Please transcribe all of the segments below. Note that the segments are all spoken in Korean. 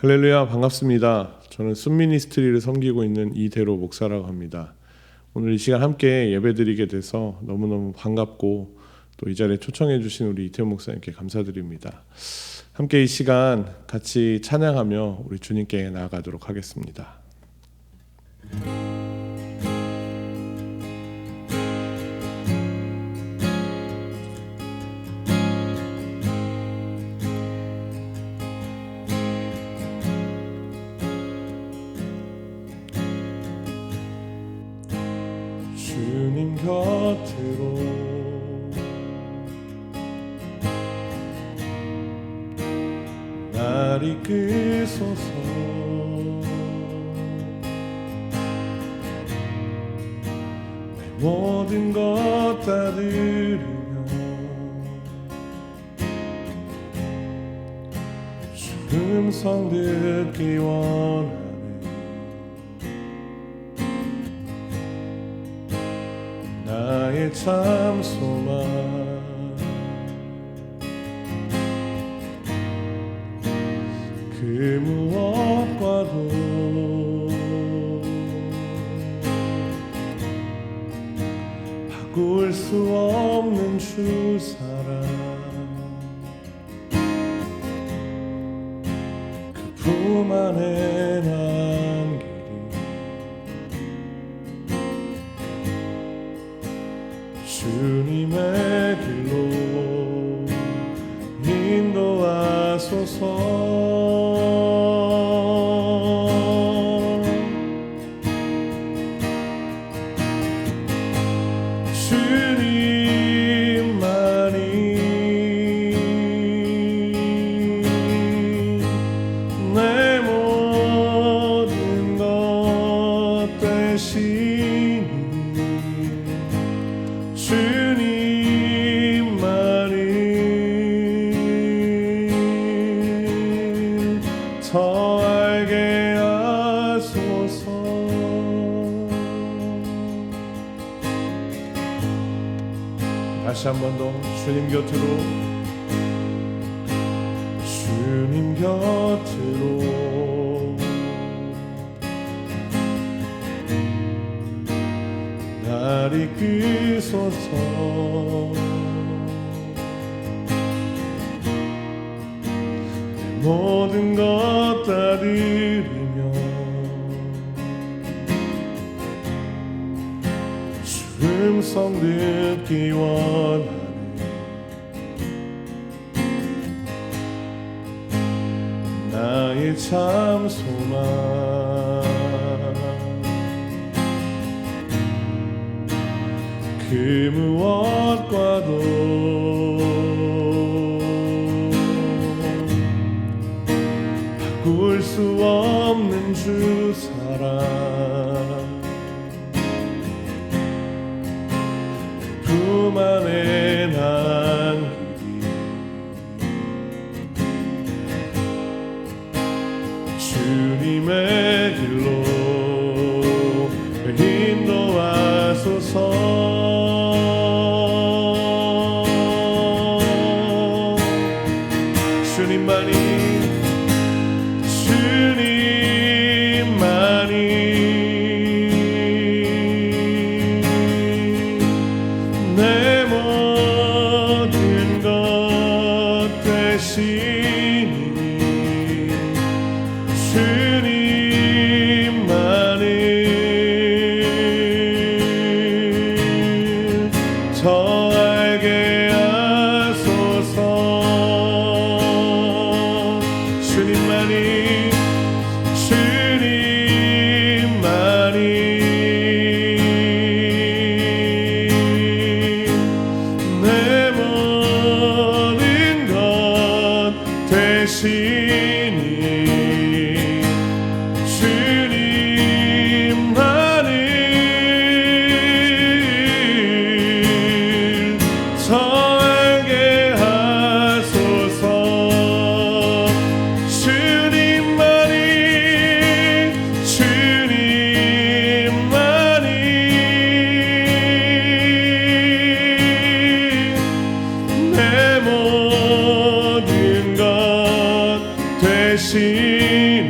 할렐루야, 반갑습니다. 저는 순미니스트리를 섬기고 있는 이대로 목사라고 합니다. 오늘 이 시간 함께 예배드리게 돼서 너무너무 반갑고 또 이 자리에 초청해 주신 우리 이태호 목사님께 감사드립니다. 함께 이 시간 같이 찬양하며 우리 주님께 나아가도록 하겠습니다. 주님 곁으로 날 이끄소서. 내 모든 것 다 드리며 주 음성 듣기 원하네. 나의 참 소망 그 무엇과도 바꿀 수 없는 주 사랑, 그 품 안에 난 주님의 길로 인도하소서. 주님만이 내 모든 것 되시니 주님만을 더 알게 하소서. 다시 한 번 더 주님 곁으로, 주님 곁으로 날 이끄소서. 내 모든 것 다 드리며 주 음성 듣기 원하네. 나의 참 소망 그 무엇과도 바꿀 수 없는 주 사랑, 그 품 안에 난 주님의 길로 인도하소서. 주님만이 내 모든 것 되시니 주님만을 더 알게 하소서. 주님만이 내 모든 것 되시니 주님만을 더 알게 하소서. 주님만이 내 모든 것 되시니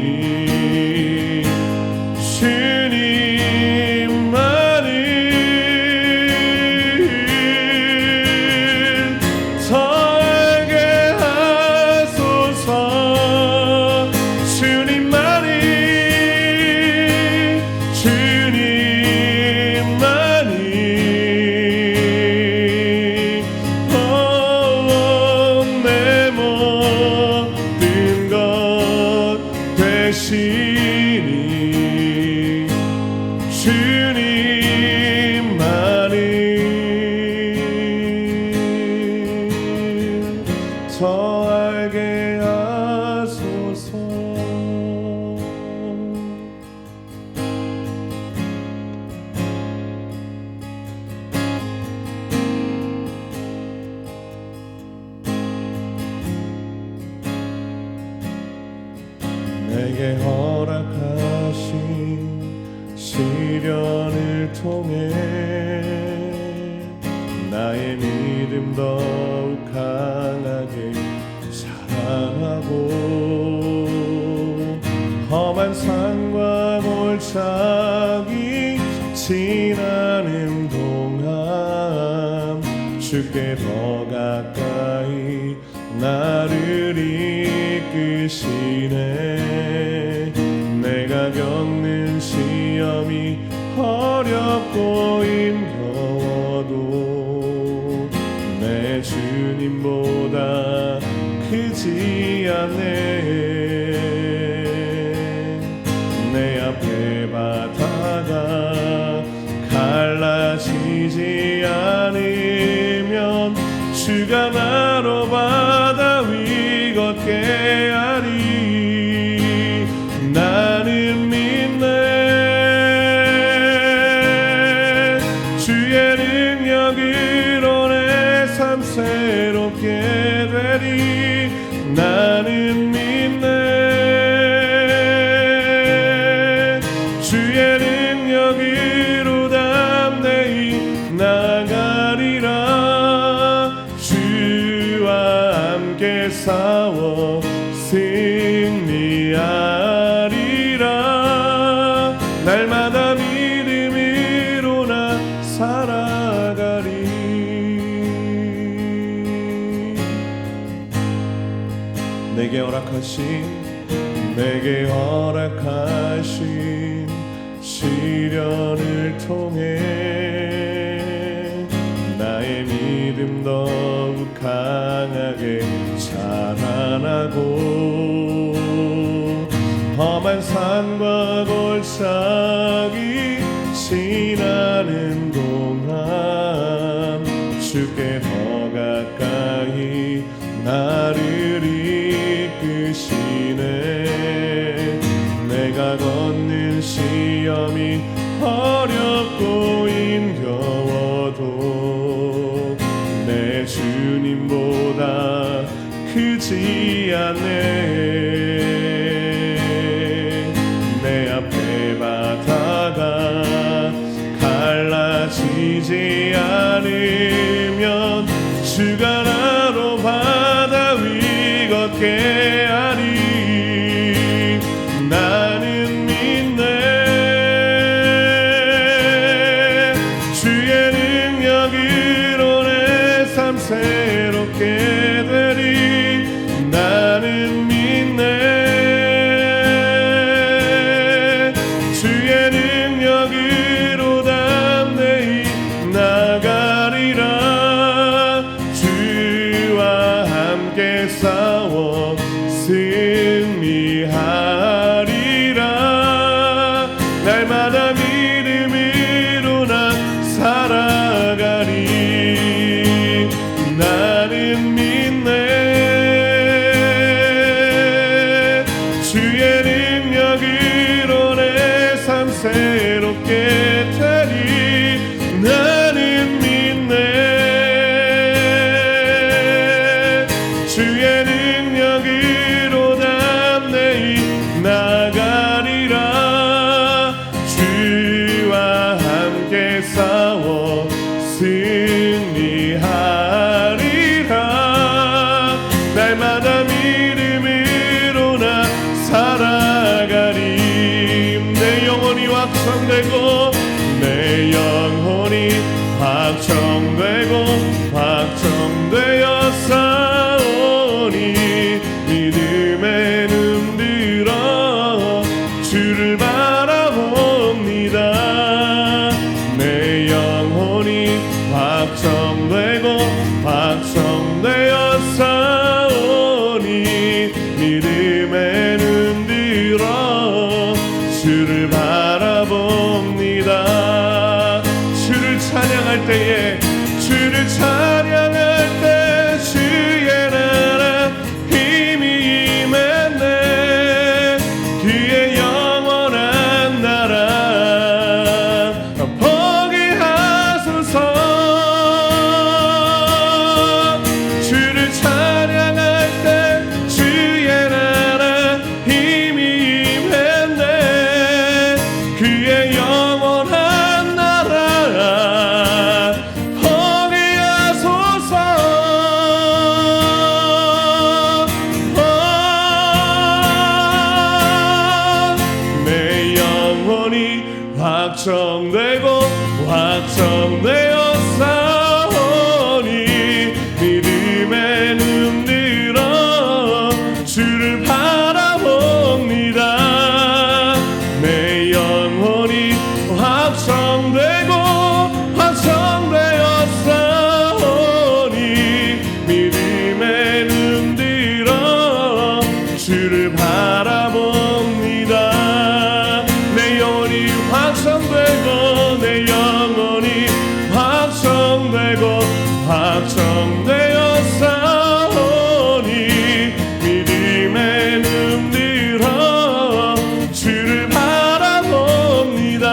내게 허락하신 시련을 통해 나의 믿음 더욱 강하게 자라나고 험한 산과 골짜기 지나는 동안 주께 더 가까이 나를 이끄시네. 내가 겪는 시험이 어렵고 힘겨워도 내 주님보다 크지 않네. 내 앞에 바다가 갈라지지 않으면 주가 나로 바다 위 걷게 하리. 나는 믿네. 주의 능력으로 내 삶 새롭게 되리. 나는 믿네. 주의 능력으로 담대히 나가리라. 주와 함께 싸워 승리하리라. 날마다 믿음으로 나 살아가리. 내게 허락하신 시련을 통해 나의 믿음 더욱 강하게 자라나고 험한 산과 골짜기 지나는 동안 주께 더 가까이 나를 이끄시네. 내가 걷는 시험이 어렵고 힘겨워도 내 주님보다 크지 않네. 내 앞에 바다가 갈라지지 않으면 주가 나로 바다 위 걷게 하리. 나는 믿네. 주의 능력으로 내 삶 새롭게 되리. 나는 믿네. 주의 능력으로 담대히 나가리라. 주와 함께 싸워 승리하리라. 날마다 믿음으로 나 살아가리. 나는 믿네. 주의 능력으로 내 삶 새롭게 되리. 나는 믿네. 주의 능력으로 담대히 나가리라. 주와 함께 싸워 승리하리라. 날마다 믿음으로 나 살아가리. 내 영혼이 확정되고 내 영혼이 확정되고 확정되어 싸우니 믿음의 눈 들어 주를 바라봅니다. 내 영혼이 확정되고 확정되어 싸우니 믿음의 눈 들어 주를 바라봅니다. 주를 찬양할 때에 주를 찬양할 때 주의 나라 힘이 임했네. 그의 영원한 나라 포기하소서. 확정되었사오니 믿음의 눈 들어 주를 바라봅니다.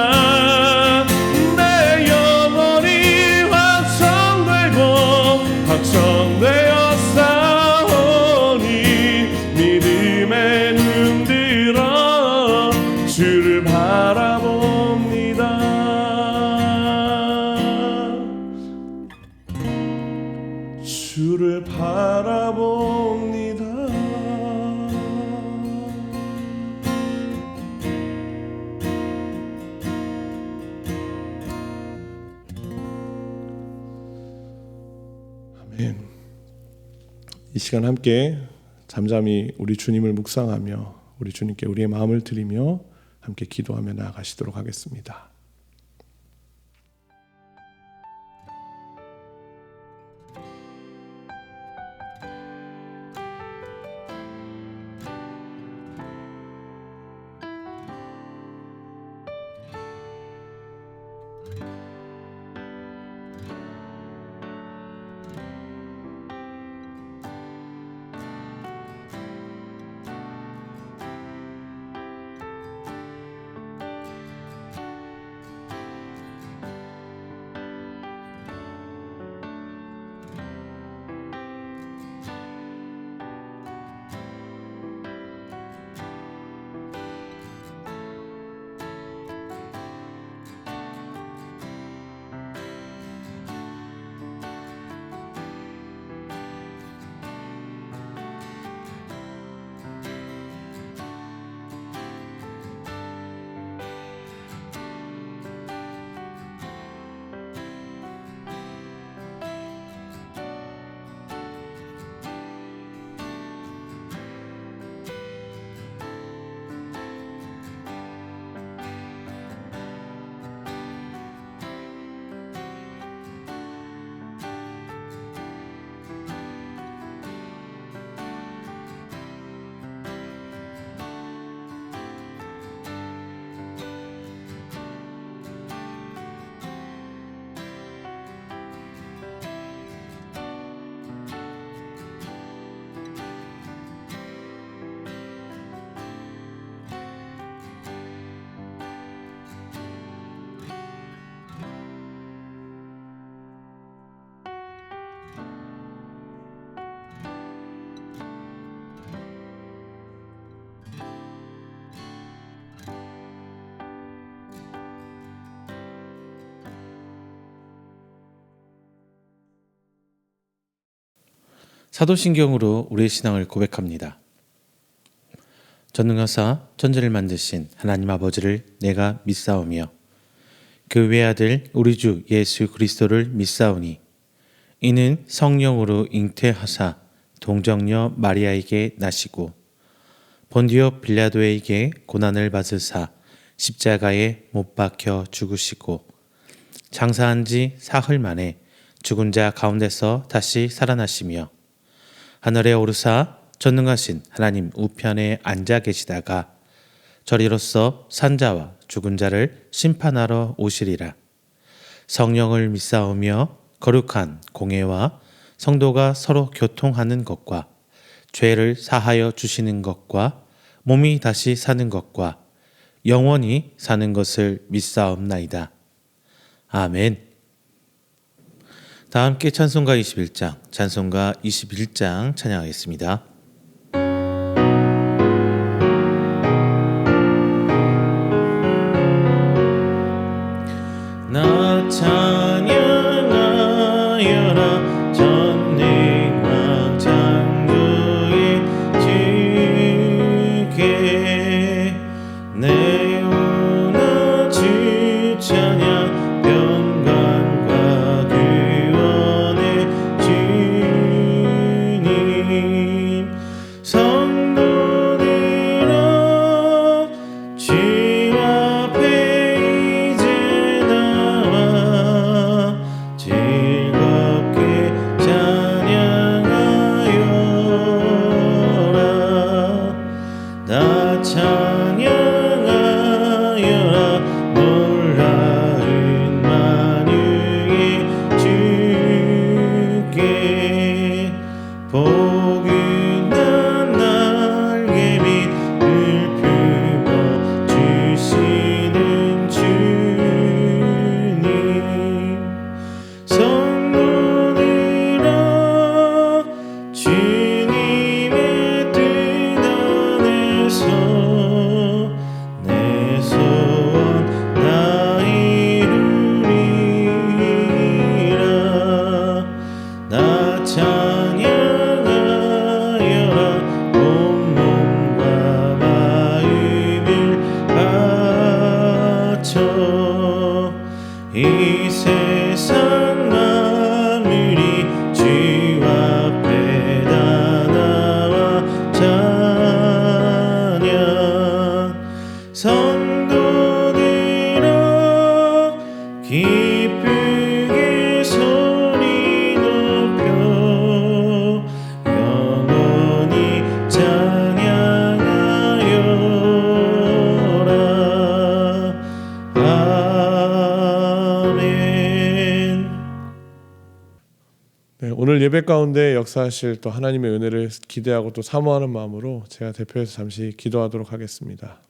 내 영혼이 확정되고 확정되었사오니 믿음의 눈 들어 주를 바라봅니다. 주를 바라봅니다. 아멘. 이 시간 함께 잠잠히 우리 주님을 묵상하며 우리 주님께 우리의 마음을 드리며 함께 기도하며 나아가시도록 하겠습니다. 사도신경으로 우리의 신앙을 고백합니다. 전능하사 천지를 만드신 하나님 아버지를 내가 믿사오며 그 외아들 우리 주 예수 그리스도를 믿사오니 이는 성령으로 잉태하사 동정녀 마리아에게 나시고 본디오 빌라도에게 고난을 받으사 십자가에 못 박혀 죽으시고 장사한 지 사흘 만에 죽은 자 가운데서 다시 살아나시며 하늘에 오르사 전능하신 하나님 우편에 앉아 계시다가 저리로서 산자와 죽은 자를 심판하러 오시리라. 성령을 믿사오며 거룩한 공회와 성도가 서로 교통하는 것과 죄를 사하여 주시는 것과 몸이 다시 사는 것과 영원히 사는 것을 믿사옵나이다. 아멘. 다 함께 찬송가 21장, 찬송가 21장 찬양하겠습니다. 나 찬양하여라 전능왕 창조의 주께 내 오나 주 찬양 평강과 주님 네, 오늘 예배 가운데 역사하실 또 하나님의 은혜를 기대하고 또 사모하는 마음으로 제가 대표해서 잠시 기도하도록 하겠습니다.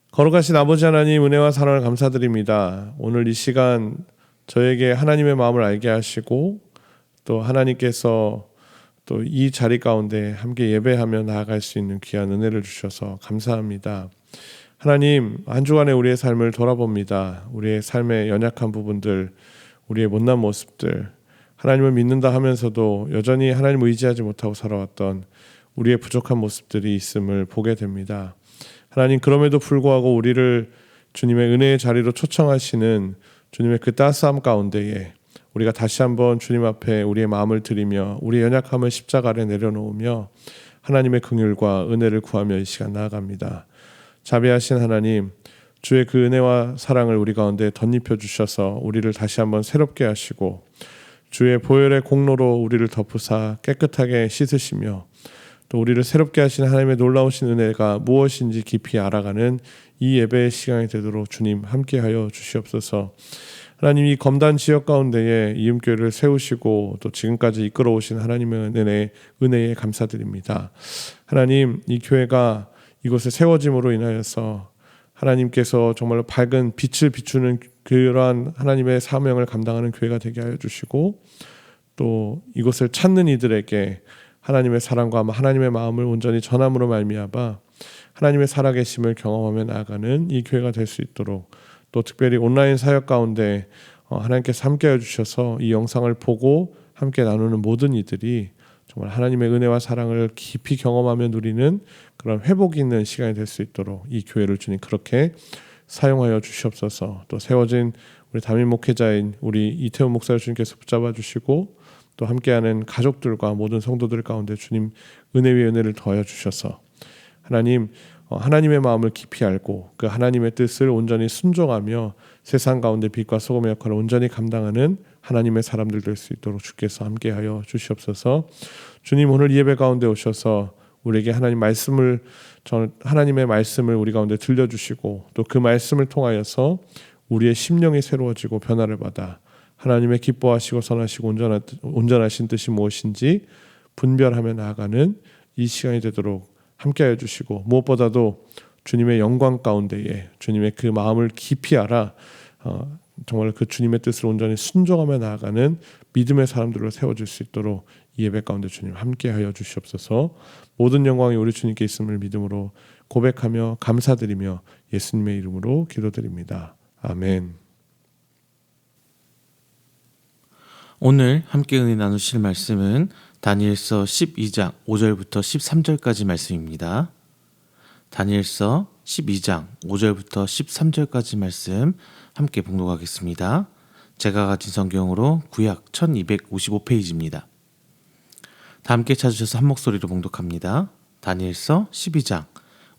거룩하신 아버지 하나님, 은혜와 사랑을 감사드립니다. 오늘 이 시간 저에게 하나님의 마음을 알게 하시고 또 하나님께서 또 이 자리 가운데 함께 예배하며 나아갈 수 있는 귀한 은혜를 주셔서 감사합니다. 하나님, 한 주간의 우리의 삶을 돌아봅니다. 우리의 삶의 연약한 부분들, 우리의 못난 모습들, 하나님을 믿는다 하면서도 여전히 하나님을 의지하지 못하고 살아왔던 우리의 부족한 모습들이 있음을 보게 됩니다. 하나님, 그럼에도 불구하고 우리를 주님의 은혜의 자리로 초청하시는 주님의 그 따스함 가운데에 우리가 다시 한번 주님 앞에 우리의 마음을 드리며 우리의 연약함을 십자가 아래 내려놓으며 하나님의 긍휼과 은혜를 구하며 이 시간 나아갑니다. 자비하신 하나님, 주의 그 은혜와 사랑을 우리 가운데 덧입혀 주셔서 우리를 다시 한번 새롭게 하시고 주의 보혈의 공로로 우리를 덮으사 깨끗하게 씻으시며 또 우리를 새롭게 하신 하나님의 놀라우신 은혜가 무엇인지 깊이 알아가는 이 예배의 시간이 되도록 주님 함께하여 주시옵소서. 하나님, 이 검단 지역 가운데에 이음교회를 세우시고 또 지금까지 이끌어오신 하나님의 은혜에 감사드립니다. 하나님, 이 교회가 이곳에 세워짐으로 인하여서 하나님께서 정말로 밝은 빛을 비추는 그러한 하나님의 사명을 감당하는 교회가 되게 하여 주시고 또 이곳을 찾는 이들에게 하나님의 사랑과 하나님의 마음을 온전히 전함으로 말미암아 하나님의 살아계심을 경험하며 나아가는 이 교회가 될 수 있도록 또 특별히 온라인 사역 가운데 하나님께서 함께해 주셔서 이 영상을 보고 함께 나누는 모든 이들이 정말 하나님의 은혜와 사랑을 깊이 경험하며 누리는 그런 회복이 있는 시간이 될 수 있도록 이 교회를 주님 그렇게 사용하여 주시옵소서. 또 세워진 우리 담임 목회자인 우리 이태훈 목사를 주님께서 붙잡아 주시고 또 함께하는 가족들과 모든 성도들 가운데 주님 은혜 위에 은혜를 더하여 주셔서 하나님, 하나님의 마음을 깊이 알고 그 하나님의 뜻을 온전히 순종하며 세상 가운데 빛과 소금의 역할을 온전히 감당하는 하나님의 사람들 될 수 있도록 주께서 함께하여 주시옵소서. 주님, 오늘 이 예배 가운데 오셔서 우리에게 하나님의 말씀을 우리 가운데 들려주시고 또 그 말씀을 통하여서 우리의 심령이 새로워지고 변화를 받아 하나님의 기뻐하시고 선하시고 온전하신 뜻이 무엇인지 분별하며 나아가는 이 시간이 되도록 함께하여 주시고 무엇보다도 주님의 영광 가운데에 주님의 그 마음을 깊이 알아 정말 그 주님의 뜻을 온전히 순종하며 나아가는 믿음의 사람들로 세워질 수 있도록 이 예배 가운데 주님 함께하여 주시옵소서. 모든 영광이 우리 주님께 있음을 믿음으로 고백하며 감사드리며 예수님의 이름으로 기도드립니다. 아멘. 오늘 함께 은혜 나누실 말씀은 다니엘서 12장 5절부터 13절까지 말씀입니다. 다니엘서 12장 5절부터 13절까지 말씀 함께 봉독하겠습니다. 제가 가진 성경으로 구약 1255페이지입니다. 다 함께 찾으셔서 한 목소리로 봉독합니다. 다니엘서 12장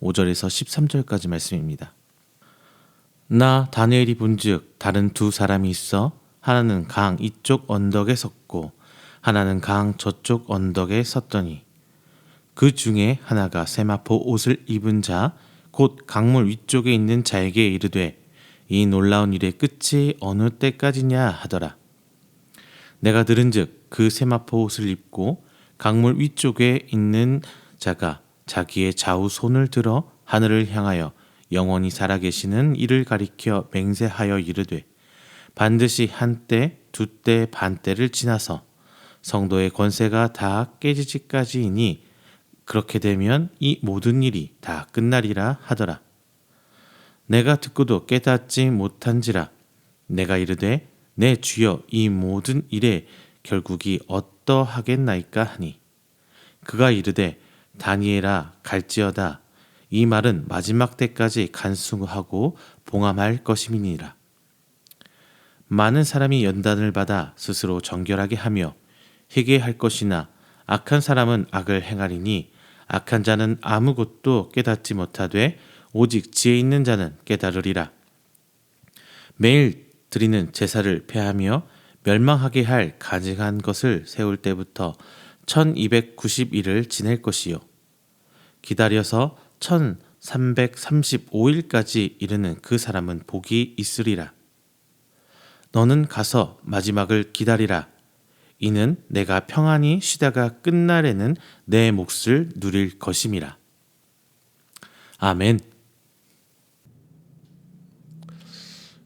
5절에서 13절까지 말씀입니다. 나 다니엘이 본즉 다른 두 사람이 있어 하나는 강 이쪽 언덕에 섰고 하나는 강 저쪽 언덕에 섰더니 그 중에 하나가 세마포 옷을 입은 자 곧 강물 위쪽에 있는 자에게 이르되 이 놀라운 일의 끝이 어느 때까지냐 하더라. 내가 들은즉 그 세마포 옷을 입고 강물 위쪽에 있는 자가 자기의 좌우 손을 들어 하늘을 향하여 영원히 살아계시는 이를 가리켜 맹세하여 이르되 반드시 한때 두때 반때를 지나서 성도의 권세가 다 깨지기까지이니 그렇게 되면 이 모든 일이 다 끝나리라 하더라. 내가 듣고도 깨닫지 못한지라. 내가 이르되 내 주여 이 모든 일의 결국이 어떠하겠나이까 하니 그가 이르되 다니엘아 갈지어다. 이 말은 마지막 때까지 간수하고 봉함할 것임이니라. 많은 사람이 연단을 받아 스스로 정결하게 하며 회개할 것이나 악한 사람은 악을 행하리니 악한 자는 아무것도 깨닫지 못하되 오직 지혜 있는 자는 깨달으리라. 매일 드리는 제사를 폐하며 멸망하게 할 가증한 것을 세울 때부터 1290일을 지낼 것이요 기다려서 1335일까지 이르는 그 사람은 복이 있으리라. 너는 가서 마지막을 기다리라. 이는 내가 평안히 쉬다가 끝날에는 내 몫을 누릴 것임이라. 아멘.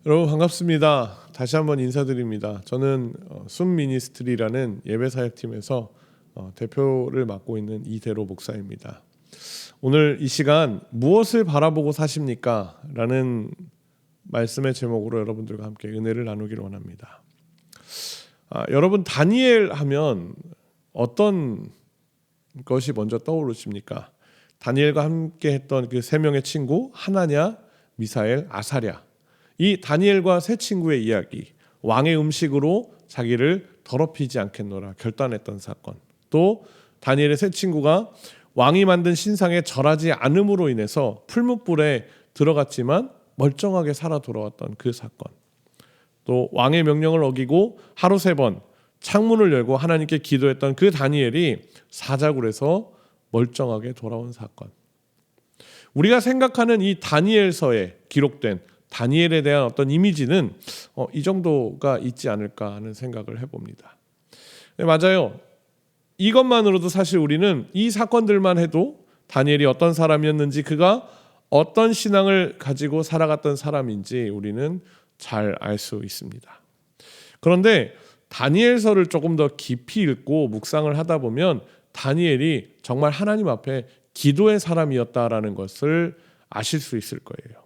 여러분 반갑습니다. 다시 한번 인사드립니다. 저는 순미니스트리라는 예배사역팀에서 대표를 맡고 있는 이대로 목사입니다. 오늘 이 시간 무엇을 바라보고 사십니까? 라는 말씀의 제목으로 여러분들과 함께 은혜를 나누기를 원합니다. 여러분 다니엘 하면 어떤 것이 먼저 떠오르십니까? 다니엘과 함께 했던 그 세 명의 친구 하나냐, 미사엘, 아사랴. 이 다니엘과 세 친구의 이야기, 왕의 음식으로 자기를 더럽히지 않겠노라 결단했던 사건. 또 다니엘의 세 친구가 왕이 만든 신상에 절하지 않음으로 인해서 풀무불에 들어갔지만 멀쩡하게 살아 돌아왔던 그 사건. 또 왕의 명령을 어기고 하루 3번 창문을 열고 하나님께 기도했던 그 다니엘이 사자굴에서 멀쩡하게 돌아온 사건. 우리가 생각하는 이 다니엘서에 기록된 다니엘에 대한 어떤 이미지는 이 정도가 있지 않을까 하는 생각을 해봅니다. 네, 맞아요. 이것만으로도 사실 우리는 이 사건들만 해도 다니엘이 어떤 사람이었는지, 그가 어떤 신앙을 가지고 살아갔던 사람인지 우리는 잘 알 수 있습니다. 그런데 다니엘서를 조금 더 깊이 읽고 묵상을 하다 보면 다니엘이 정말 하나님 앞에 기도의 사람이었다라는 것을 아실 수 있을 거예요.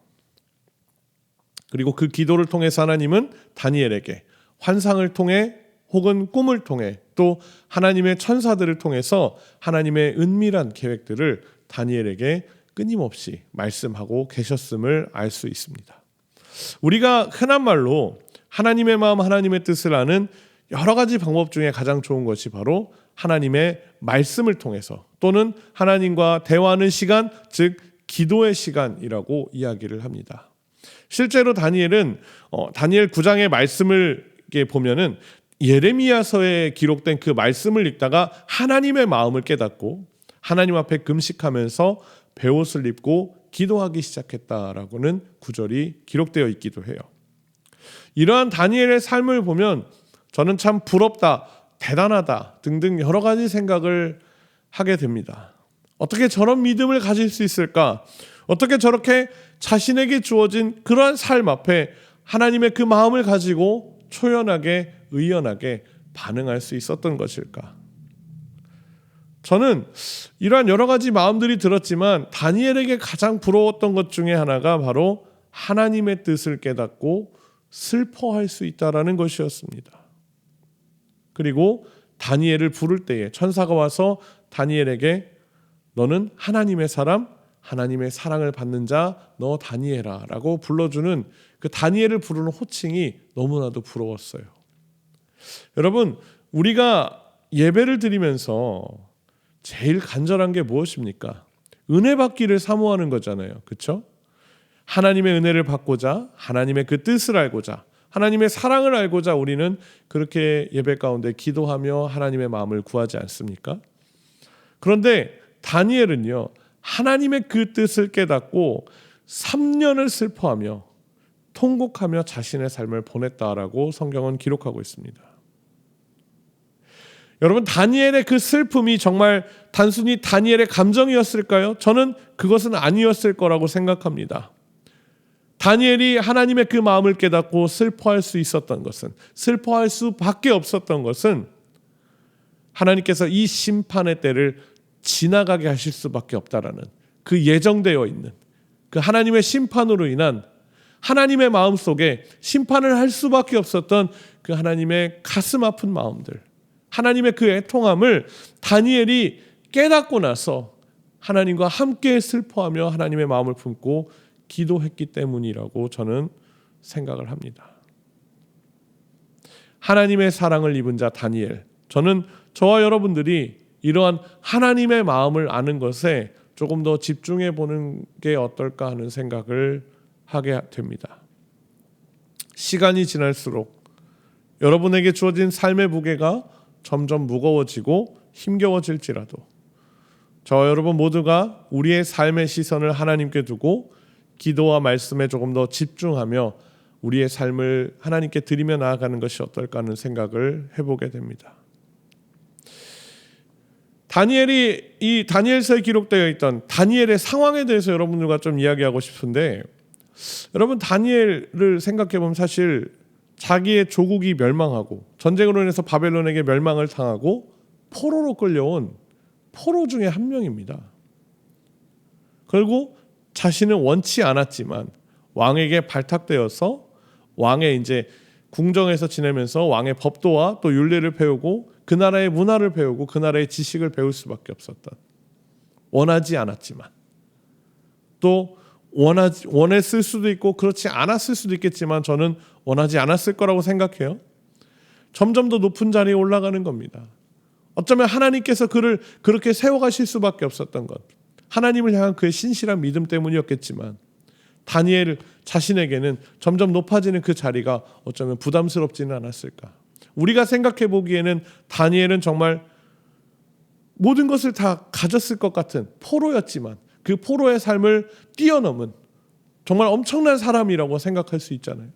그리고 그 기도를 통해서 하나님은 다니엘에게 환상을 통해 혹은 꿈을 통해 또 하나님의 천사들을 통해서 하나님의 은밀한 계획들을 다니엘에게 끊임없이 말씀하고 계셨음을 알 수 있습니다. 우리가 흔한 말로 하나님의 마음, 하나님의 뜻을 아는 여러 가지 방법 중에 가장 좋은 것이 바로 하나님의 말씀을 통해서 또는 하나님과 대화하는 시간, 즉 기도의 시간이라고 이야기를 합니다. 실제로 다니엘은 다니엘 9장의 말씀을 보면은 예레미야서에 기록된 그 말씀을 읽다가 하나님의 마음을 깨닫고 하나님 앞에 금식하면서 베옷을 입고 기도하기 시작했다라고는 구절이 기록되어 있기도 해요. 이러한 다니엘의 삶을 보면 저는 참 부럽다, 대단하다 등등 여러 가지 생각을 하게 됩니다. 어떻게 저런 믿음을 가질 수 있을까? 어떻게 저렇게 자신에게 주어진 그러한 삶 앞에 하나님의 그 마음을 가지고 초연하게, 의연하게 반응할 수 있었던 것일까? 저는 이러한 여러 가지 마음들이 들었지만 다니엘에게 가장 부러웠던 것 중에 하나가 바로 하나님의 뜻을 깨닫고 슬퍼할 수 있다라는 것이었습니다. 그리고 다니엘을 부를 때에 천사가 와서 다니엘에게 너는 하나님의 사람, 하나님의 사랑을 받는 자, 너 다니엘아 라고 불러주는 그 다니엘을 부르는 호칭이 너무나도 부러웠어요. 여러분, 우리가 예배를 드리면서 제일 간절한 게 무엇입니까? 은혜 받기를 사모하는 거잖아요. 그렇죠? 하나님의 은혜를 받고자, 하나님의 그 뜻을 알고자, 하나님의 사랑을 알고자 우리는 그렇게 예배 가운데 기도하며 하나님의 마음을 구하지 않습니까? 그런데 다니엘은요, 하나님의 그 뜻을 깨닫고 3년을 슬퍼하며 통곡하며 자신의 삶을 보냈다라고 성경은 기록하고 있습니다. 여러분, 다니엘의 그 슬픔이 정말 단순히 다니엘의 감정이었을까요? 저는 그것은 아니었을 거라고 생각합니다. 다니엘이 하나님의 그 마음을 깨닫고 슬퍼할 수 있었던 것은, 슬퍼할 수밖에 없었던 것은 하나님께서 이 심판의 때를 지나가게 하실 수밖에 없다라는 그 예정되어 있는 그 하나님의 심판으로 인한 하나님의 마음 속에 심판을 할 수밖에 없었던 그 하나님의 가슴 아픈 마음들, 하나님의 그 애통함을 다니엘이 깨닫고 나서 하나님과 함께 슬퍼하며 하나님의 마음을 품고 기도했기 때문이라고 저는 생각을 합니다. 하나님의 사랑을 입은 자 다니엘, 저는 저와 여러분들이 이러한 하나님의 마음을 아는 것에 조금 더 집중해 보는 게 어떨까 하는 생각을 하게 됩니다. 시간이 지날수록 여러분에게 주어진 삶의 무게가 점점 무거워지고 힘겨워질지라도 저와 여러분 모두가 우리의 삶의 시선을 하나님께 두고 기도와 말씀에 조금 더 집중하며 우리의 삶을 하나님께 드리며 나아가는 것이 어떨까 하는 생각을 해보게 됩니다. 이 다니엘서에 기록되어 있던 다니엘의 상황에 대해서 여러분들과 좀 이야기하고 싶은데, 여러분 다니엘을 생각해 보면 사실 자기의 조국이 멸망하고 전쟁으로 인해서 바벨론에게 멸망을 당하고 포로로 끌려온 포로 중에 한 명입니다. 그리고 자신은 원치 않았지만 왕에게 발탁되어서 왕의 이제 궁정에서 지내면서 왕의 법도와 또 율례를 배우고 그 나라의 문화를 배우고 그 나라의 지식을 배울 수밖에 없었던, 원하지 않았지만 또 원했을 수도 있고 그렇지 않았을 수도 있겠지만 저는 원하지 않았을 거라고 생각해요. 점점 더 높은 자리에 올라가는 겁니다. 어쩌면 하나님께서 그를 그렇게 세워가실 수밖에 없었던 것, 하나님을 향한 그의 신실한 믿음 때문이었겠지만 다니엘 자신에게는 점점 높아지는 그 자리가 어쩌면 부담스럽지는 않았을까. 우리가 생각해 보기에는 다니엘은 정말 모든 것을 다 가졌을 것 같은 포로였지만 그 포로의 삶을 뛰어넘은 정말 엄청난 사람이라고 생각할 수 있잖아요.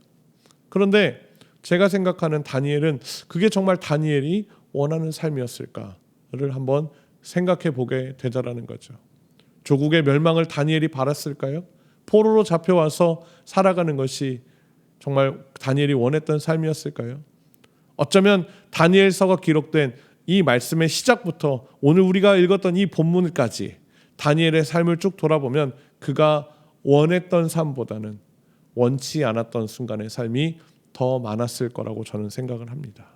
그런데 제가 생각하는 다니엘은 그게 정말 다니엘이 원하는 삶이었을까를 한번 생각해 보게 되더라는 거죠. 조국의 멸망을 다니엘이 바랐을까요? 포로로 잡혀와서 살아가는 것이 정말 다니엘이 원했던 삶이었을까요? 어쩌면 다니엘서가 기록된 이 말씀의 시작부터 오늘 우리가 읽었던 이 본문까지 다니엘의 삶을 쭉 돌아보면 그가 원했던 삶보다는 원치 않았던 순간의 삶이 더 많았을 거라고 저는 생각을 합니다.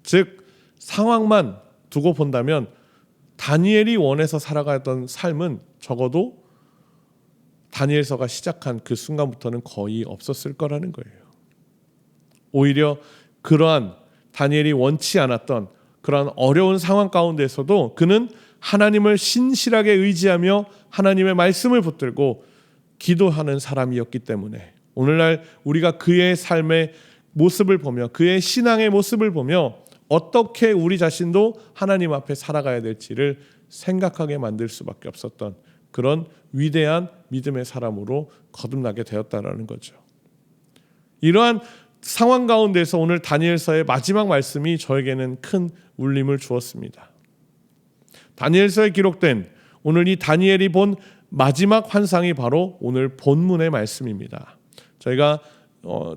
즉 상황만 두고 본다면 다니엘이 원해서 살아가던 삶은 적어도 다니엘서가 시작한 그 순간부터는 거의 없었을 거라는 거예요. 오히려 그러한 다니엘이 원치 않았던 그러한 어려운 상황 가운데서도 그는 하나님을 신실하게 의지하며 하나님의 말씀을 붙들고 기도하는 사람이었기 때문에 오늘날 우리가 그의 삶의 모습을 보며 그의 신앙의 모습을 보며 어떻게 우리 자신도 하나님 앞에 살아가야 될지를 생각하게 만들 수밖에 없었던 그런 위대한 믿음의 사람으로 거듭나게 되었다라는 거죠. 이러한 상황 가운데서 오늘 다니엘서의 마지막 말씀이 저에게는 큰 울림을 주었습니다. 다니엘서에 기록된 오늘 이 다니엘이 본 마지막 환상이 바로 오늘 본문의 말씀입니다. 저희가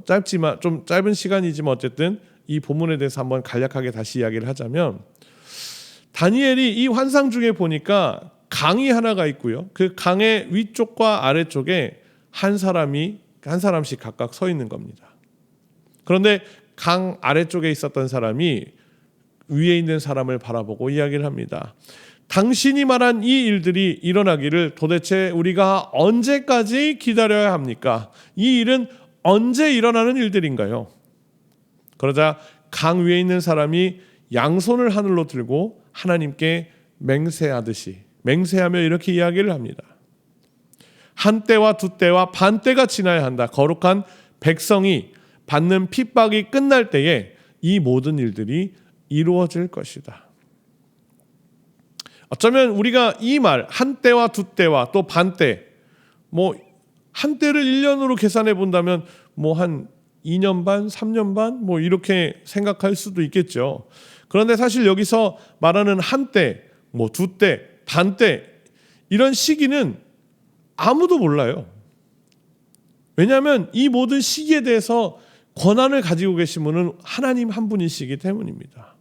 짧지만 좀 짧은 시간이지만 어쨌든 이 본문에 대해서 한번 간략하게 다시 이야기를 하자면, 다니엘이 이 환상 중에 보니까 강이 하나가 있고요. 그 강의 위쪽과 아래쪽에 한 사람씩 각각 서 있는 겁니다. 그런데 강 아래쪽에 있었던 사람이 위에 있는 사람을 바라보고 이야기를 합니다. 당신이 말한 이 일들이 일어나기를 도대체 우리가 언제까지 기다려야 합니까? 이 일은 언제 일어나는 일들인가요? 그러자 강 위에 있는 사람이 양손을 하늘로 들고 하나님께 맹세하며 이렇게 이야기를 합니다. 한 때와 두 때와 반 때가 지나야 한다. 거룩한 백성이 받는 핍박이 끝날 때에 이 모든 일들이 이루어질 것이다. 어쩌면 우리가 이 말 한 때와 두 때와 또 반 때, 한 때를 1년으로 계산해 본다면 한 2년 반, 3년 반 이렇게 생각할 수도 있겠죠. 그런데 사실 여기서 말하는 한 때, 두 때, 반 때 이런 시기는 아무도 몰라요. 왜냐하면 이 모든 시기에 대해서 권한을 가지고 계신 분은 하나님 한 분이시기 때문입니다.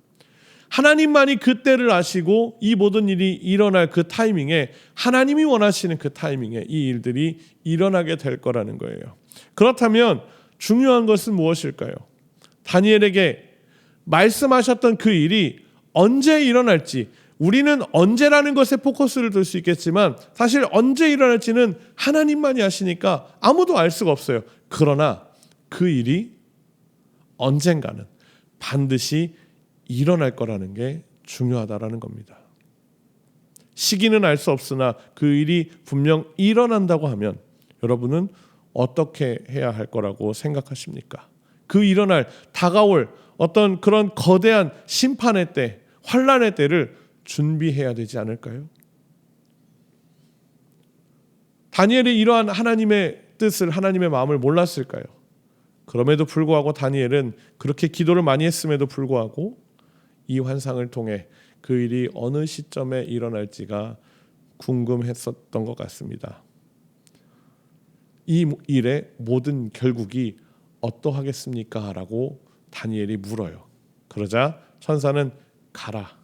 하나님만이 그 때를 아시고 이 모든 일이 일어날 그 타이밍에, 하나님이 원하시는 그 타이밍에 이 일들이 일어나게 될 거라는 거예요. 그렇다면 중요한 것은 무엇일까요? 다니엘에게 말씀하셨던 그 일이 언제 일어날지, 우리는 언제라는 것에 포커스를 둘 수 있겠지만 사실 언제 일어날지는 하나님만이 아시니까 아무도 알 수가 없어요. 그러나 그 일이 언젠가는 반드시 일어날 거라는 게 중요하다라는 겁니다. 시기는 알 수 없으나 그 일이 분명 일어난다고 하면 여러분은 어떻게 해야 할 거라고 생각하십니까? 그 일어날 다가올 어떤 그런 거대한 심판의 때, 환란의 때를 준비해야 되지 않을까요? 다니엘이 이러한 하나님의 뜻을 하나님의 마음을 몰랐을까요? 그럼에도 불구하고 다니엘은 그렇게 기도를 많이 했음에도 불구하고 이 환상을 통해 그 일이 어느 시점에 일어날지가 궁금했었던 것 같습니다. 이 일의 모든 결국이 어떠하겠습니까? 라고 다니엘이 물어요. 그러자 천사는 가라.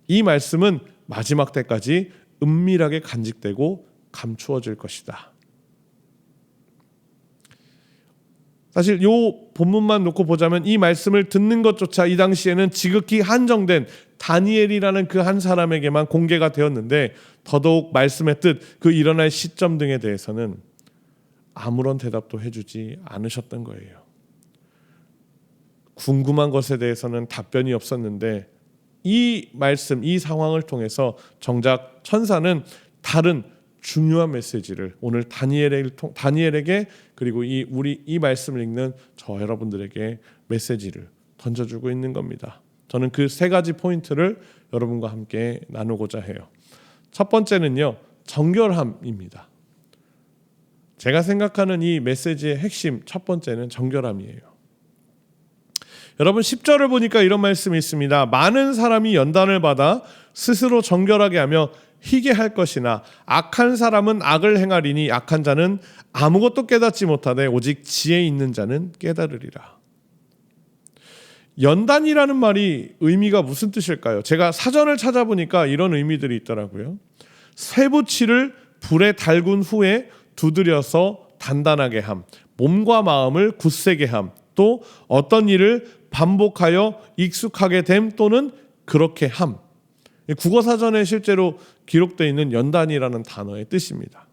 이 말씀은 마지막 때까지 은밀하게 간직되고 감추어질 것이다. 사실 이 본문만 놓고 보자면 이 말씀을 듣는 것조차 이 당시에는 지극히 한정된 다니엘이라는 그 한 사람에게만 공개가 되었는데 더더욱 말씀의 뜻, 그 일어날 시점 등에 대해서는 아무런 대답도 해주지 않으셨던 거예요. 궁금한 것에 대해서는 답변이 없었는데 이 말씀, 이 상황을 통해서 정작 천사는 다른 중요한 메시지를 오늘 다니엘에게 그리고 이 말씀을 읽는 저 여러분들에게 메시지를 던져주고 있는 겁니다. 저는 그 세 가지 포인트를 여러분과 함께 나누고자 해요. 첫 번째는요, 정결함입니다. 제가 생각하는 이 메시지의 핵심 첫 번째는 정결함이에요. 여러분 10절을 보니까 이런 말씀이 있습니다. 많은 사람이 연단을 받아 스스로 정결하게 하며 희게 할 것이나 악한 사람은 악을 행하리니 악한 자는 아무것도 깨닫지 못하되 오직 지혜 있는 자는 깨달으리라. 연단이라는 말이 의미가 무슨 뜻일까요? 제가 사전을 찾아보니까 이런 의미들이 있더라고요. 쇠붙이를 불에 달군 후에 두드려서 단단하게 함, 몸과 마음을 굳세게 함, 또 어떤 일을 반복하여 익숙하게 됨 또는 그렇게 함. 국어사전에 실제로 기록되어 있는 연단이라는 단어의 뜻입니다.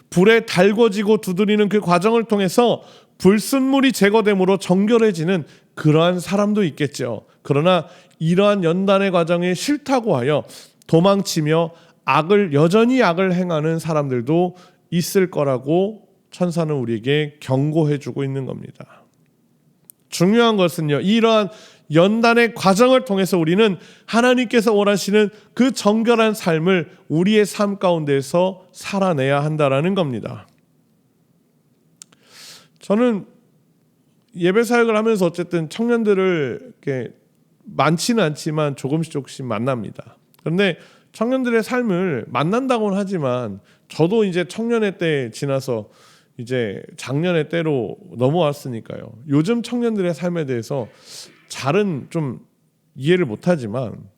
불에 달궈지고 두드리는 그 과정을 통해서 불순물이 제거됨으로 정결해지는 그러한 사람도 있겠죠. 그러나 이러한 연단의 과정이 싫다고 하여 도망치며 여전히 악을 행하는 사람들도 있을 거라고 천사는 우리에게 경고해주고 있는 겁니다. 중요한 것은요, 이러한 연단의 과정을 통해서 우리는 하나님께서 원하시는 그 정결한 삶을 우리의 삶 가운데서 살아내야 한다라는 겁니다. 저는 예배 사역을 하면서 어쨌든 청년들을 이렇게 많지는 않지만 조금씩 만납니다. 그런데 청년들의 삶을 만난다고는 하지만 저도 이제 청년의 때 지나서 이제 작년의 때로 넘어왔으니까요. 요즘 청년들의 삶에 대해서 잘은 좀 이해를 못하지만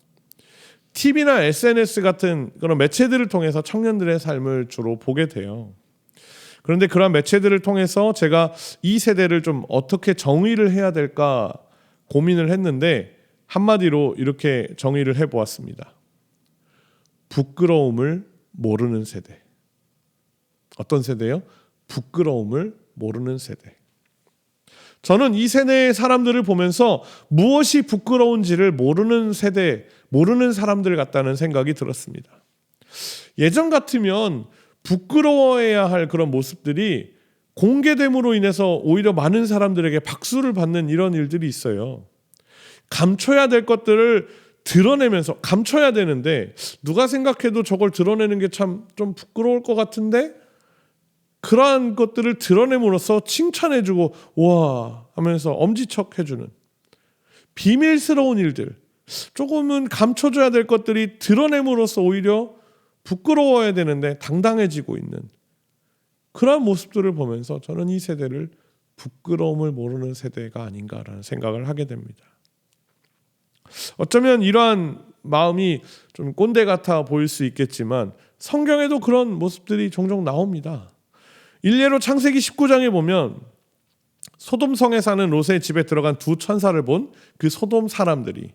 TV나 SNS 같은 그런 매체들을 통해서 청년들의 삶을 주로 보게 돼요. 그런데 그런 매체들을 통해서 제가 이 세대를 좀 어떻게 정의를 해야 될까 고민을 했는데 한마디로 이렇게 정의를 해보았습니다. 부끄러움을 모르는 세대. 어떤 세대요? 부끄러움을 모르는 세대. 저는 이 세대의 사람들을 보면서 무엇이 부끄러운지를 모르는 세대, 모르는 사람들 같다는 생각이 들었습니다. 예전 같으면 부끄러워해야 할 그런 모습들이 공개됨으로 인해서 오히려 많은 사람들에게 박수를 받는 이런 일들이 있어요. 감춰야 될 것들을 드러내면서 감춰야 되는데 누가 생각해도 저걸 드러내는 게 참 좀 부끄러울 것 같은데 그러한 것들을 드러냄으로써 칭찬해주고 와 하면서 엄지척해주는 비밀스러운 일들, 조금은 감춰줘야 될 것들이 드러냄으로써 오히려 부끄러워야 되는데 당당해지고 있는 그러한 모습들을 보면서 저는 이 세대를 부끄러움을 모르는 세대가 아닌가라는 생각을 하게 됩니다. 어쩌면 이러한 마음이 좀 꼰대 같아 보일 수 있겠지만 성경에도 그런 모습들이 종종 나옵니다. 일례로 창세기 19장에 보면 소돔성에 사는 롯의 집에 들어간 두 천사를 본 그 소돔 사람들이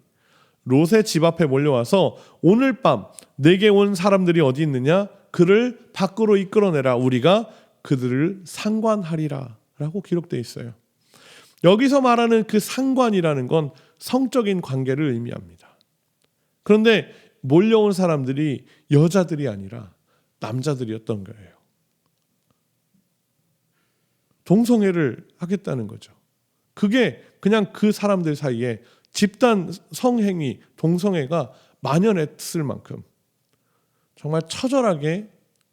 롯의 집 앞에 몰려와서 오늘 밤 내게 온 사람들이 어디 있느냐? 그를 밖으로 이끌어내라. 우리가 그들을 상관하리라 라고 기록되어 있어요. 여기서 말하는 그 상관이라는 건 성적인 관계를 의미합니다. 그런데 몰려온 사람들이 여자들이 아니라 남자들이었던 거예요. 동성애를 하겠다는 거죠. 그게 그냥 그 사람들 사이에 집단 성행위, 동성애가 만연했을 만큼 정말 처절하게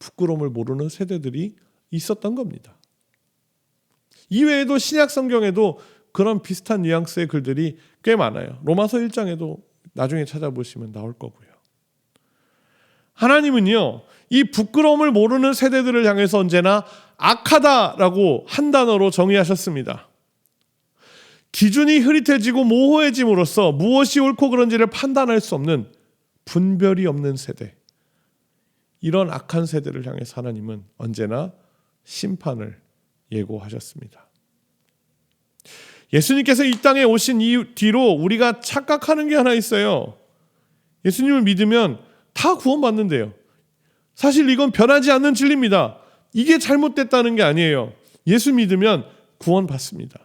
부끄러움을 모르는 세대들이 있었던 겁니다. 이외에도 신약 성경에도 그런 비슷한 뉘앙스의 글들이 꽤 많아요. 로마서 1장에도 나중에 찾아보시면 나올 거고요. 하나님은요, 이 부끄러움을 모르는 세대들을 향해서 언제나 악하다라고 한 단어로 정의하셨습니다. 기준이 흐릿해지고 모호해짐으로써 무엇이 옳고 그른지를 판단할 수 없는 분별이 없는 세대, 이런 악한 세대를 향해서 하나님은 언제나 심판을 예고하셨습니다. 예수님께서 이 땅에 오신 뒤로 우리가 착각하는 게 하나 있어요. 예수님을 믿으면 다 구원받는데요. 사실 이건 변하지 않는 진리입니다. 이게 잘못됐다는 게 아니에요. 예수 믿으면 구원받습니다.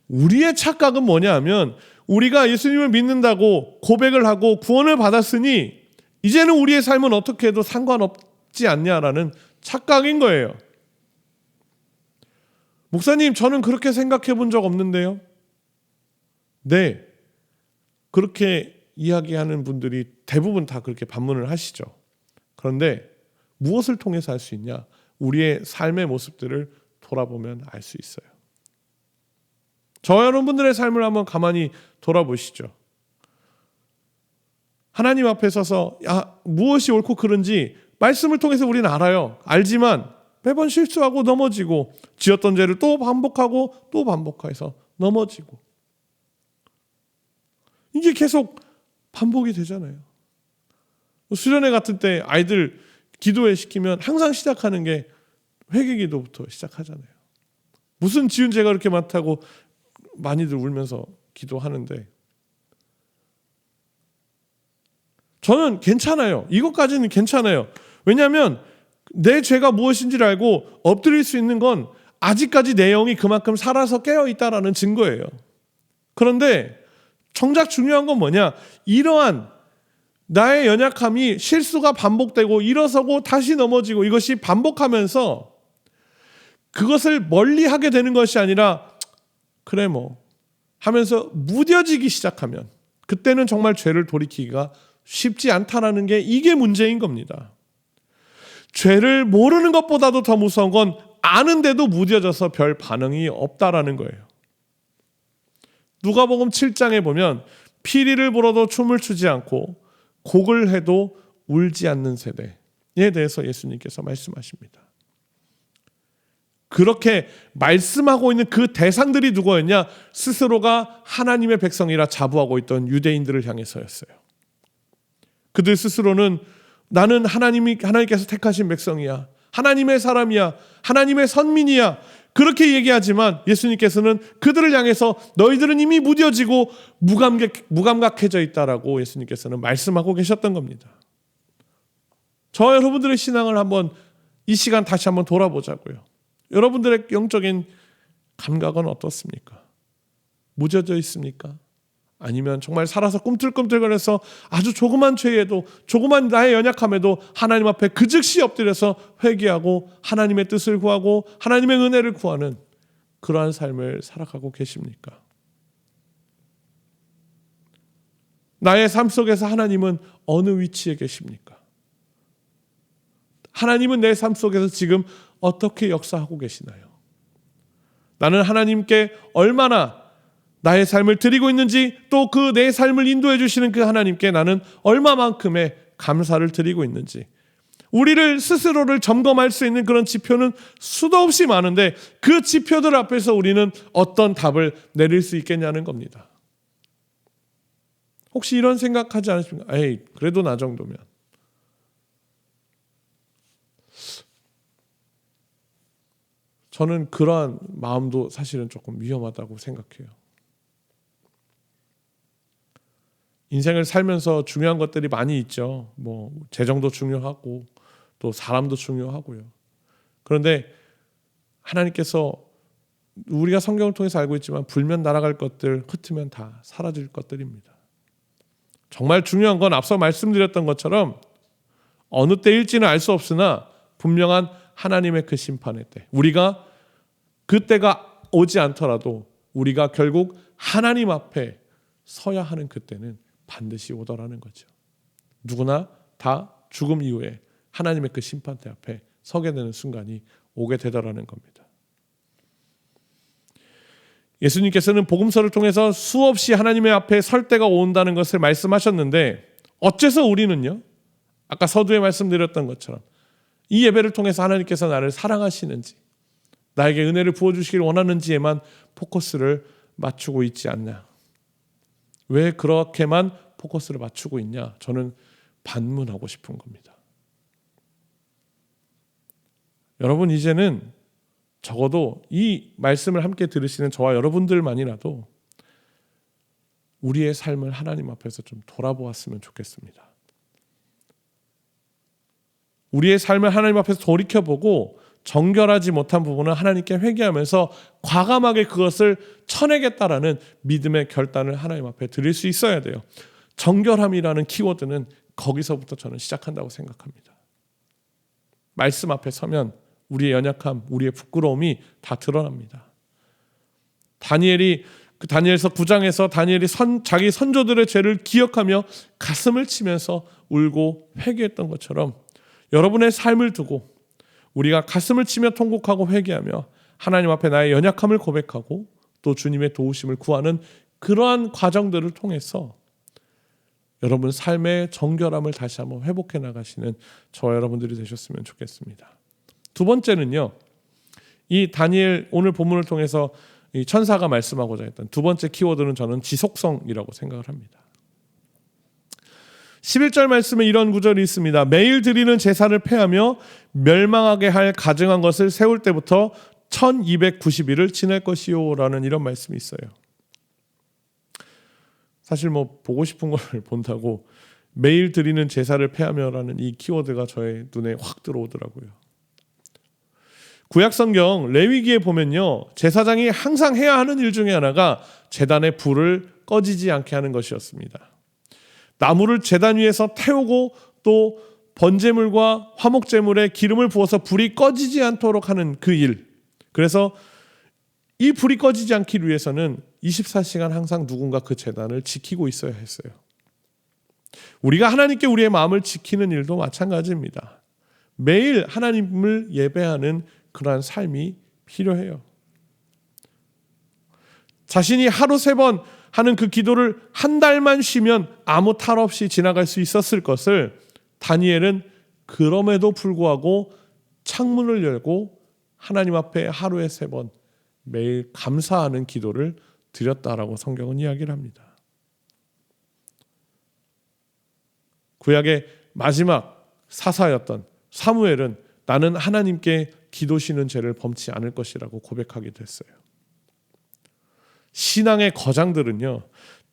우리의 착각은 뭐냐 하면 우리가 예수님을 믿는다고 고백을 하고 구원을 받았으니 이제는 우리의 삶은 어떻게 해도 상관없지 않냐라는 착각인 거예요. 목사님, 저는 그렇게 생각해 본 적 없는데요. 네, 그렇게 이야기하는 분들이 대부분 다 그렇게 반문을 하시죠. 그런데 무엇을 통해서 알 수 있냐? 우리의 삶의 모습들을 돌아보면 알 수 있어요. 저와 여러분들의 삶을 한번 가만히 돌아보시죠. 하나님 앞에 서서 무엇이 옳고 그른지 말씀을 통해서 우리는 알아요. 알지만 매번 실수하고 넘어지고 지었던 죄를 또 반복하고 또 반복해서 넘어지고 이게 계속 반복이 되잖아요. 수련회 같은 때 아이들 기도회 시키면 항상 시작하는 게 회개기도부터 시작하잖아요. 무슨 지은 죄가 그렇게 많다고 많이들 울면서 기도하는데 저는 괜찮아요. 이것까지는 괜찮아요. 왜냐하면 내 죄가 무엇인지를 알고 엎드릴 수 있는 건 아직까지 내 영이 그만큼 살아서 깨어있다라는 증거예요. 그런데 정작 중요한 건 뭐냐? 이러한 나의 연약함이 실수가 반복되고 일어서고 다시 넘어지고 이것이 반복하면서 그것을 멀리하게 되는 것이 아니라 그래 뭐 하면서 무뎌지기 시작하면 그때는 정말 죄를 돌이키기가 쉽지 않다라는 게 이게 문제인 겁니다. 죄를 모르는 것보다도 더 무서운 건 아는데도 무뎌져서 별 반응이 없다라는 거예요. 누가복음 7장에 보면 피리를 불어도 춤을 추지 않고 곡을 해도 울지 않는 세대에 대해서 예수님께서 말씀하십니다. 그렇게 말씀하고 있는 그 대상들이 누구였냐? 스스로가 하나님의 백성이라 자부하고 있던 유대인들을 향해서였어요. 그들 스스로는 나는 하나님께서 택하신 백성이야. 하나님의 사람이야. 하나님의 선민이야. 그렇게 얘기하지만 예수님께서는 그들을 향해서 너희들은 이미 무뎌지고 무감각해져 있다라고 예수님께서는 말씀하고 계셨던 겁니다. 저와 여러분들의 신앙을 한번 이 시간 다시 한번 돌아보자고요. 여러분들의 영적인 감각은 어떻습니까? 무뎌져 있습니까? 아니면 정말 살아서 꿈틀꿈틀거려서 아주 조그만 죄에도 조그만 나의 연약함에도 하나님 앞에 그 즉시 엎드려서 회개하고 하나님의 뜻을 구하고 하나님의 은혜를 구하는 그러한 삶을 살아가고 계십니까? 나의 삶 속에서 하나님은 어느 위치에 계십니까? 하나님은 내 삶 속에서 지금 어떻게 역사하고 계시나요? 나는 하나님께 얼마나 나의 삶을 드리고 있는지 또 그 내 삶을 인도해 주시는 그 하나님께 나는 얼마만큼의 감사를 드리고 있는지 우리를 스스로를 점검할 수 있는 그런 지표는 수도 없이 많은데 그 지표들 앞에서 우리는 어떤 답을 내릴 수 있겠냐는 겁니다. 혹시 이런 생각하지 않으십니까? 에이, 그래도 나 정도면. 저는 그러한 마음도 사실은 조금 위험하다고 생각해요. 인생을 살면서 중요한 것들이 많이 있죠. 뭐 재정도 중요하고 또 사람도 중요하고요. 그런데 하나님께서 우리가 성경을 통해서 알고 있지만 불면 날아갈 것들, 흩으면 다 사라질 것들입니다. 정말 중요한 건 앞서 말씀드렸던 것처럼 어느 때일지는 알 수 없으나 분명한 하나님의 그 심판의 때, 우리가 그때가 오지 않더라도 우리가 결국 하나님 앞에 서야 하는 그때는 반드시 오더라는 거죠. 누구나 다 죽음 이후에 하나님의 그 심판대 앞에 서게 되는 순간이 오게 되더라는 겁니다. 예수님께서는 복음서를 통해서 수없이 하나님의 앞에 설 때가 온다는 것을 말씀하셨는데 어째서 우리는요? 아까 서두에 말씀드렸던 것처럼 이 예배를 통해서 하나님께서 나를 사랑하시는지 나에게 은혜를 부어주시길 원하는지에만 포커스를 맞추고 있지 않냐. 왜 그렇게만 포커스를 맞추고 있냐. 저는 반문하고 싶은 겁니다. 여러분 이제는 적어도 이 말씀을 함께 들으시는 저와 여러분들만이라도 우리의 삶을 하나님 앞에서 좀 돌아보았으면 좋겠습니다. 우리의 삶을 하나님 앞에서 돌이켜보고 정결하지 못한 부분은 하나님께 회개하면서 과감하게 그것을 쳐내겠다라는 믿음의 결단을 하나님 앞에 드릴 수 있어야 돼요. 정결함이라는 키워드는 거기서부터 저는 시작한다고 생각합니다. 말씀 앞에 서면 우리의 연약함, 우리의 부끄러움이 다 드러납니다. 다니엘서 9장에서 다니엘이 자기 선조들의 죄를 기억하며 가슴을 치면서 울고 회개했던 것처럼 여러분의 삶을 두고 우리가 가슴을 치며 통곡하고 회개하며 하나님 앞에 나의 연약함을 고백하고 또 주님의 도우심을 구하는 그러한 과정들을 통해서 여러분 삶의 정결함을 다시 한번 회복해 나가시는 저와 여러분들이 되셨으면 좋겠습니다. 두 번째는요. 이 다니엘 오늘 본문을 통해서 이 천사가 말씀하고자 했던 두 번째 키워드는 저는 지속성이라고 생각을 합니다. 11절 말씀에 이런 구절이 있습니다. 매일 드리는 제사를 폐하며 멸망하게 할 가증한 것을 세울 때부터 1290일을 지낼 것이요 라는 이런 말씀이 있어요. 사실 보고 싶은 걸 본다고 매일 드리는 제사를 폐하며라는 이 키워드가 저의 눈에 확 들어오더라고요. 구약성경 레위기에 보면요. 제사장이 항상 해야 하는 일 중에 하나가 제단의 불을 꺼지지 않게 하는 것이었습니다. 나무를 제단 위에서 태우고 또 번제물과 화목제물에 기름을 부어서 불이 꺼지지 않도록 하는 그 일. 그래서 이 불이 꺼지지 않기 위해서는 24시간 항상 누군가 그 제단을 지키고 있어야 했어요. 우리가 하나님께 우리의 마음을 지키는 일도 마찬가지입니다. 매일 하나님을 예배하는 그러한 삶이 필요해요. 자신이 하루 3번 하는 그 기도를 한 달만 쉬면 아무 탈 없이 지나갈 수 있었을 것을 다니엘은 그럼에도 불구하고 창문을 열고 하나님 앞에 하루에 3번 매일 감사하는 기도를 드렸다라고 성경은 이야기를 합니다. 구약의 마지막 사사였던 사무엘은 나는 하나님께 기도시는 죄를 범치 않을 것이라고 고백하기도 했어요. 신앙의 거장들은요,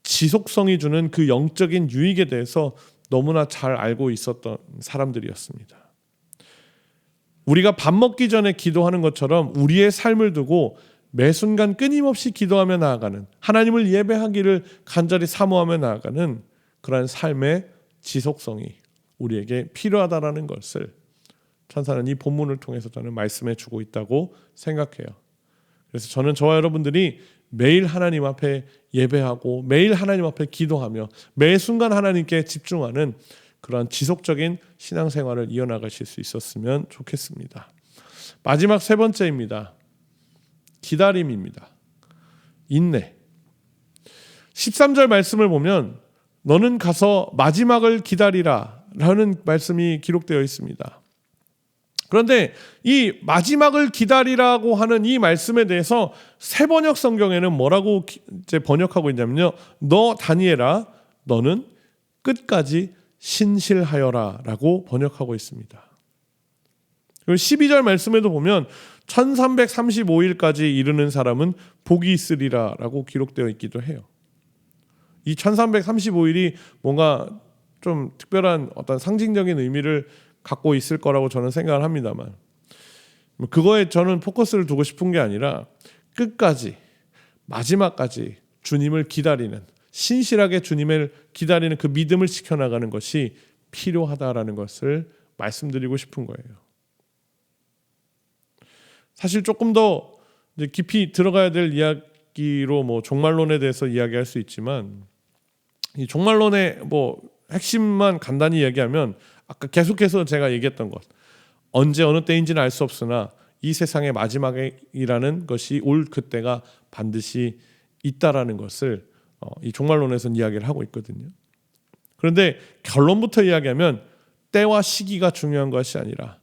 지속성이 주는 그 영적인 유익에 대해서 너무나 잘 알고 있었던 사람들이었습니다. 우리가 밥 먹기 전에 기도하는 것처럼 우리의 삶을 두고 매 순간 끊임없이 기도하며 나아가는, 하나님을 예배하기를 간절히 사모하며 나아가는 그러한 삶의 지속성이 우리에게 필요하다라는 것을 천사는 이 본문을 통해서 저는 말씀해 주고 있다고 생각해요. 그래서 저는 저와 여러분들이 매일 하나님 앞에 예배하고 매일 하나님 앞에 기도하며 매 순간 하나님께 집중하는 그러한 지속적인 신앙생활을 이어나가실 수 있었으면 좋겠습니다. 마지막 3번째입니다. 기다림입니다. 인내. 13절 말씀을 보면 너는 가서 마지막을 기다리라 라는 말씀이 기록되어 있습니다. 그런데 이 마지막을 기다리라고 하는 이 말씀에 대해서 새번역 성경에는 뭐라고 이제 번역하고 있냐면요. 너 다니엘아 너는 끝까지 신실하여라 라고 번역하고 있습니다. 그리고 12절 말씀에도 보면 1335일까지 이르는 사람은 복이 있으리라 라고 기록되어 있기도 해요. 이 1335일이 뭔가 좀 특별한 어떤 상징적인 의미를 갖고 있을 거라고 저는 생각을 합니다만 그거에 저는 포커스를 두고 싶은 게 아니라 끝까지 마지막까지 주님을 기다리는 신실하게 주님을 기다리는 그 믿음을 지켜나가는 것이 필요하다라는 것을 말씀드리고 싶은 거예요. 사실 조금 더 깊이 들어가야 될 이야기로 종말론에 대해서 이야기할 수 있지만 이 종말론의 핵심만 간단히 얘기하면 아까 계속해서 제가 얘기했던 것, 언제 어느 때인지는 알 수 없으나 이 세상의 마지막이라는 것이 올 그때가 반드시 있다라는 것을 이 종말론에서는 이야기를 하고 있거든요. 그런데 결론부터 이야기하면 때와 시기가 중요한 것이 아니라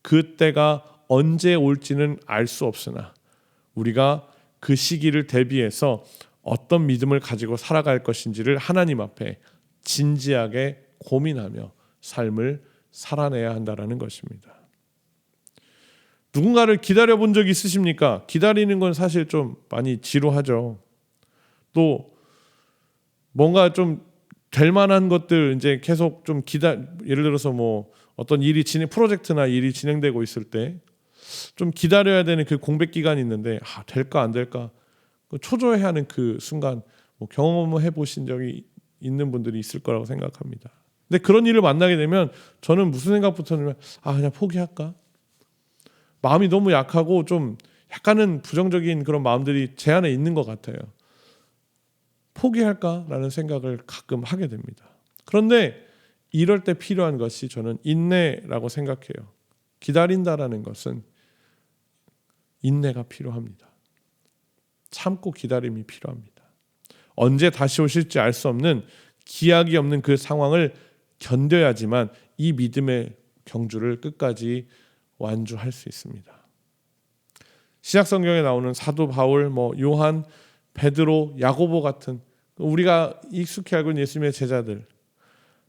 그 때가 언제 올지는 알 수 없으나 우리가 그 시기를 대비해서 어떤 믿음을 가지고 살아갈 것인지를 하나님 앞에 진지하게 고민하며 삶을 살아내야 한다는 것입니다. 누군가를 기다려 본 적 있으십니까? 기다리는 건 사실 좀 많이 지루하죠. 또 뭔가 좀 될 만한 것들 이제 계속 좀 예를 들어서 뭐 어떤 프로젝트나 일이 진행되고 있을 때 좀 기다려야 되는 그 공백 기간이 있는데 될까 안 될까 초조해하는 그 순간 경험해 보신 적이 있는 분들이 있을 거라고 생각합니다. 근데 그런 일을 만나게 되면 저는 무슨 생각부터는 그냥 포기할까? 마음이 너무 약하고 좀 약간은 부정적인 그런 마음들이 제 안에 있는 것 같아요. 포기할까라는 생각을 가끔 하게 됩니다. 그런데 이럴 때 필요한 것이 저는 인내라고 생각해요. 기다린다라는 것은 인내가 필요합니다. 참고 기다림이 필요합니다. 언제 다시 오실지 알 수 없는 기약이 없는 그 상황을 견뎌야지만 이 믿음의 경주를 끝까지 완주할 수 있습니다. 신약 성경에 나오는 사도 바울, 요한, 베드로, 야고보 같은 우리가 익숙히 알고 있는 예수님의 제자들,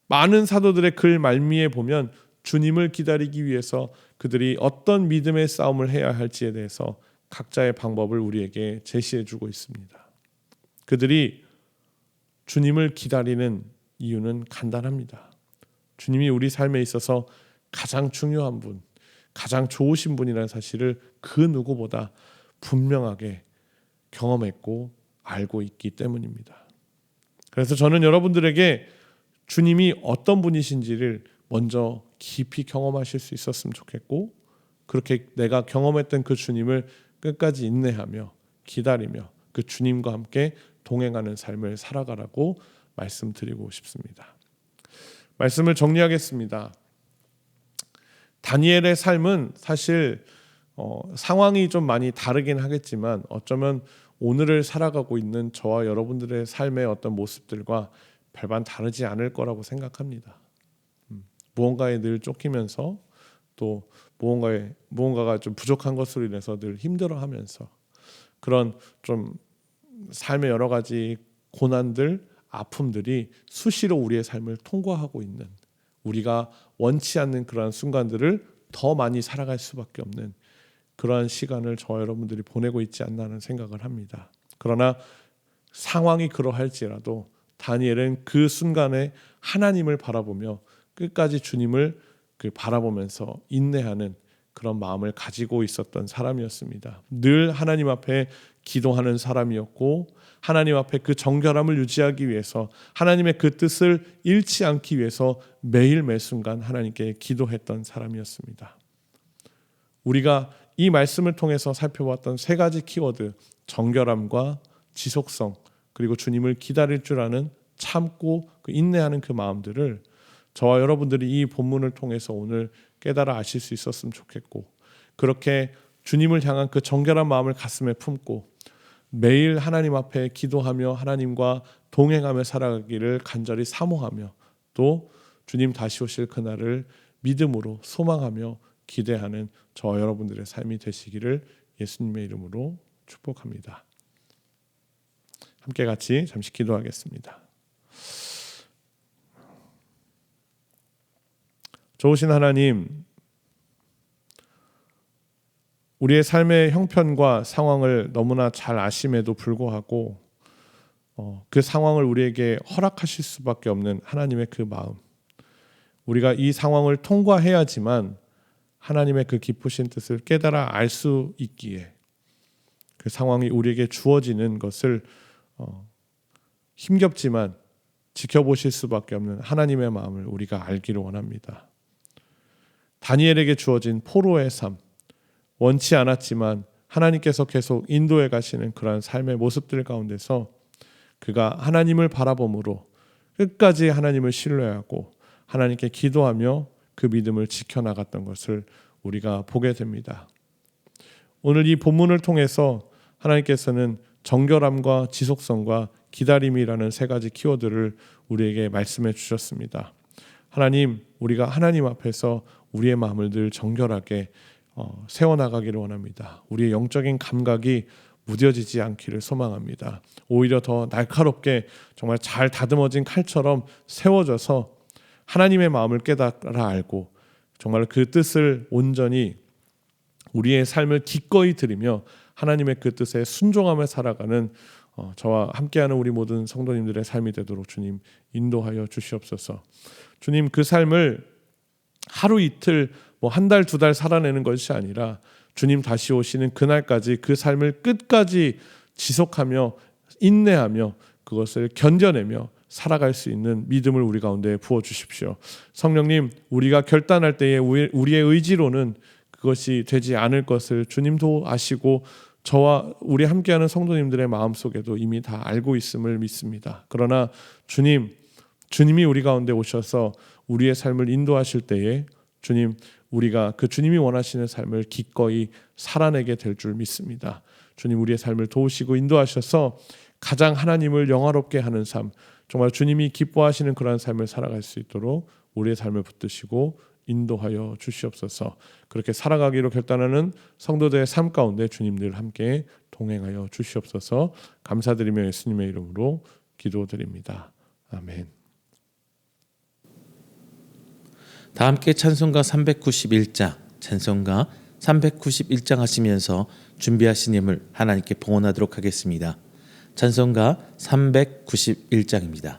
많은 사도들의 글 말미에 보면 주님을 기다리기 위해서 그들이 어떤 믿음의 싸움을 해야 할지에 대해서 각자의 방법을 우리에게 제시해주고 있습니다. 그들이 주님을 기다리는 이유는 간단합니다. 주님이 우리 삶에 있어서 가장 중요한 분, 가장 좋으신 분이라는 사실을 그 누구보다 분명하게 경험했고 알고 있기 때문입니다. 그래서 저는 여러분들에게 주님이 어떤 분이신지를 먼저 깊이 경험하실 수 있었으면 좋겠고, 그렇게 내가 경험했던 그 주님을 끝까지 인내하며 기다리며 그 주님과 함께 동행하는 삶을 살아가라고 말씀드리고 싶습니다. 말씀을 정리하겠습니다. 다니엘의 삶은 사실 상황이 좀 많이 다르긴 하겠지만 어쩌면 오늘을 살아가고 있는 저와 여러분들의 삶의 어떤 모습들과 별반 다르지 않을 거라고 생각합니다. 무언가에 늘 쫓기면서 또 무언가가 좀 부족한 것으로 인해서 늘 힘들어하면서 그런 좀 삶의 여러 가지 고난들, 아픔들이 수시로 우리의 삶을 통과하고 있는, 우리가 원치 않는 그러한 순간들을 더 많이 살아갈 수밖에 없는 그러한 시간을 저와 여러분들이 보내고 있지 않나 하는 생각을 합니다. 그러나 상황이 그러할지라도 다니엘은 그 순간에 하나님을 바라보며 끝까지 주님을 바라보면서 인내하는 그런 마음을 가지고 있었던 사람이었습니다. 늘 하나님 앞에 기도하는 사람이었고, 하나님 앞에 그 정결함을 유지하기 위해서, 하나님의 그 뜻을 잃지 않기 위해서 매일 매순간 하나님께 기도했던 사람이었습니다. 우리가 이 말씀을 통해서 살펴봤던 세 가지 키워드, 정결함과 지속성, 그리고 주님을 기다릴 줄 아는 참고 인내하는 그 마음들을 저와 여러분들이 이 본문을 통해서 오늘 깨달아 아실 수 있었으면 좋겠고, 그렇게 주님을 향한 그 정결한 마음을 가슴에 품고 매일 하나님 앞에 기도하며 하나님과 동행하며 살아가기를 간절히 사모하며, 또 주님 다시 오실 그날을 믿음으로 소망하며 기대하는 저와 여러분들의 삶이 되시기를 예수님의 이름으로 축복합니다. 함께 같이 잠시 기도하겠습니다. 좋으신 하나님, 우리의 삶의 형편과 상황을 너무나 잘 아심에도 불구하고 그 상황을 우리에게 허락하실 수밖에 없는 하나님의 그 마음, 우리가 이 상황을 통과해야지만 하나님의 그 깊으신 뜻을 깨달아 알 수 있기에 그 상황이 우리에게 주어지는 것을 힘겹지만 지켜보실 수밖에 없는 하나님의 마음을 우리가 알기를 원합니다. 다니엘에게 주어진 포로의 삶, 원치 않았지만 하나님께서 계속 인도해 가시는 그러한 삶의 모습들 가운데서 그가 하나님을 바라봄으로 끝까지 하나님을 신뢰하고 하나님께 기도하며 그 믿음을 지켜나갔던 것을 우리가 보게 됩니다. 오늘 이 본문을 통해서 하나님께서는 정결함과 지속성과 기다림이라는 세 가지 키워드를 우리에게 말씀해 주셨습니다. 하나님, 우리가 하나님 앞에서 우리의 마음을 늘 정결하게 세워나가기를 원합니다. 우리의 영적인 감각이 무뎌지지 않기를 소망합니다. 오히려 더 날카롭게 정말 잘 다듬어진 칼처럼 세워져서 하나님의 마음을 깨달아 알고 정말 그 뜻을 온전히 우리의 삶을 기꺼이 드리며 하나님의 그 뜻에 순종하며 살아가는 저와 함께하는 우리 모든 성도님들의 삶이 되도록 주님 인도하여 주시옵소서. 주님, 그 삶을 하루 이틀 한 달, 두 달 살아내는 것이 아니라 주님 다시 오시는 그날까지 그 삶을 끝까지 지속하며 인내하며 그것을 견뎌내며 살아갈 수 있는 믿음을 우리 가운데 부어주십시오. 성령님, 우리가 결단할 때에 우리의 의지로는 그것이 되지 않을 것을 주님도 아시고 저와 우리 함께하는 성도님들의 마음속에도 이미 다 알고 있음을 믿습니다. 그러나 주님이 우리 가운데 오셔서 우리의 삶을 인도하실 때에 주님, 우리가 그 주님이 원하시는 삶을 기꺼이 살아내게 될 줄 믿습니다. 주님, 우리의 삶을 도우시고 인도하셔서 가장 하나님을 영화롭게 하는 삶, 정말 주님이 기뻐하시는 그러한 삶을 살아갈 수 있도록 우리의 삶을 붙드시고 인도하여 주시옵소서. 그렇게 살아가기로 결단하는 성도들의 삶 가운데 주님 늘 함께 동행하여 주시옵소서. 감사드리며 예수님의 이름으로 기도드립니다. 아멘. 다 함께 찬송가 391장, 찬송가 391장 하시면서 준비하신 예물 하나님께 봉헌하도록 하겠습니다. 찬송가 391장입니다.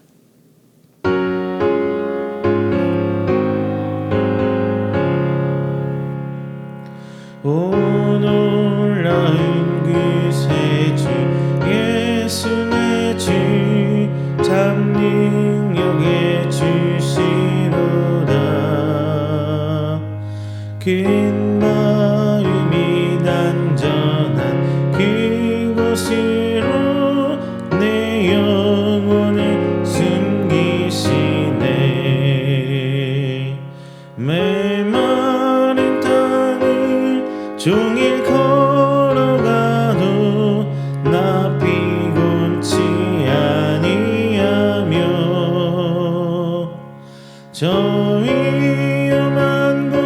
오 놀라운 그 새 주 예수 내 주 참 능력의 주시로다. 큰 마음이 단전한 그곳으로 내 영혼을 숨기시네. 메마른 땅을 종일 걸어가도 나 피곤치 아니하며 저 위험한 곳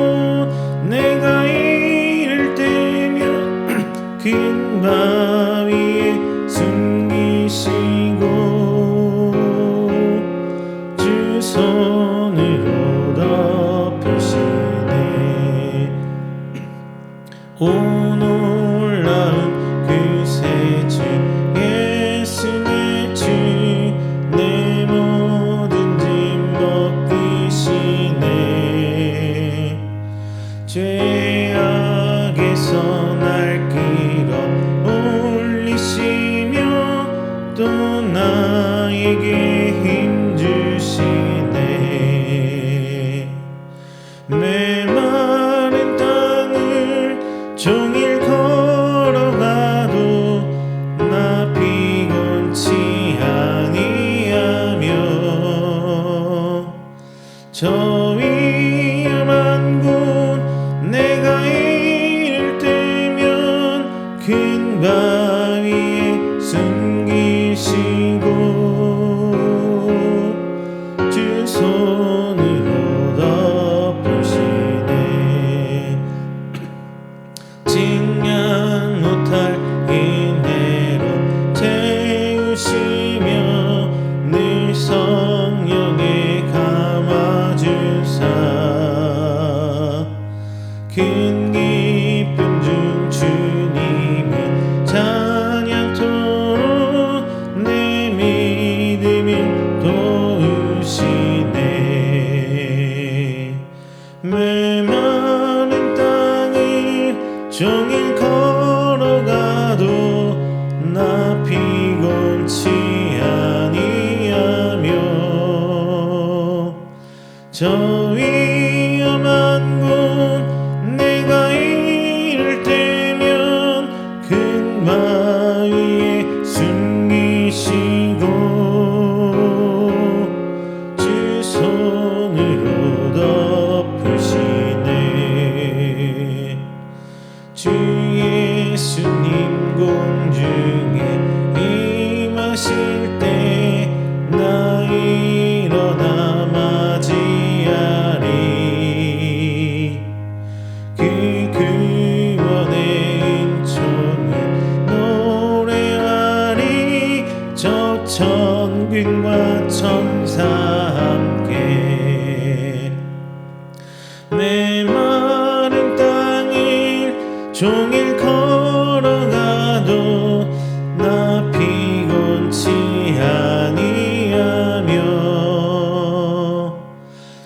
내가 이를 때면 큰 바위에 숨기시고 주 손으로 덮으시네. 오 놀라운 그 새 주 예수 내 주 내 모든 짐 벗기시네. 죄악에서 날 끌어 올리시며 또 나에게 힘 주시네. 메마른 땅을 종일 걸어가도 나 피곤치 아니하며 저 위험한 곳 내가 이를 때면 큰 바위에 숨기시고 주 손으로 덮으시네. 증량 못할 은혜로 채우시며 늘 성령에 감아주사 큰 기쁨 중 주님을 찬양토록 내 믿음을 도우시네. 메마른 땅을 종일 걸어가도 나 피곤치 아니하며 저 위험한 곳 내가 이를 때면 큰 바위에 숨기시고 주 손으로 덮으시네. 하실 때 나 일어나 맞이하리. 그 구원의 은총을 노래하리. 저 천군과 천사 함께 내 마른 땅을 종일 걸어가도 나 피곤치 아니하며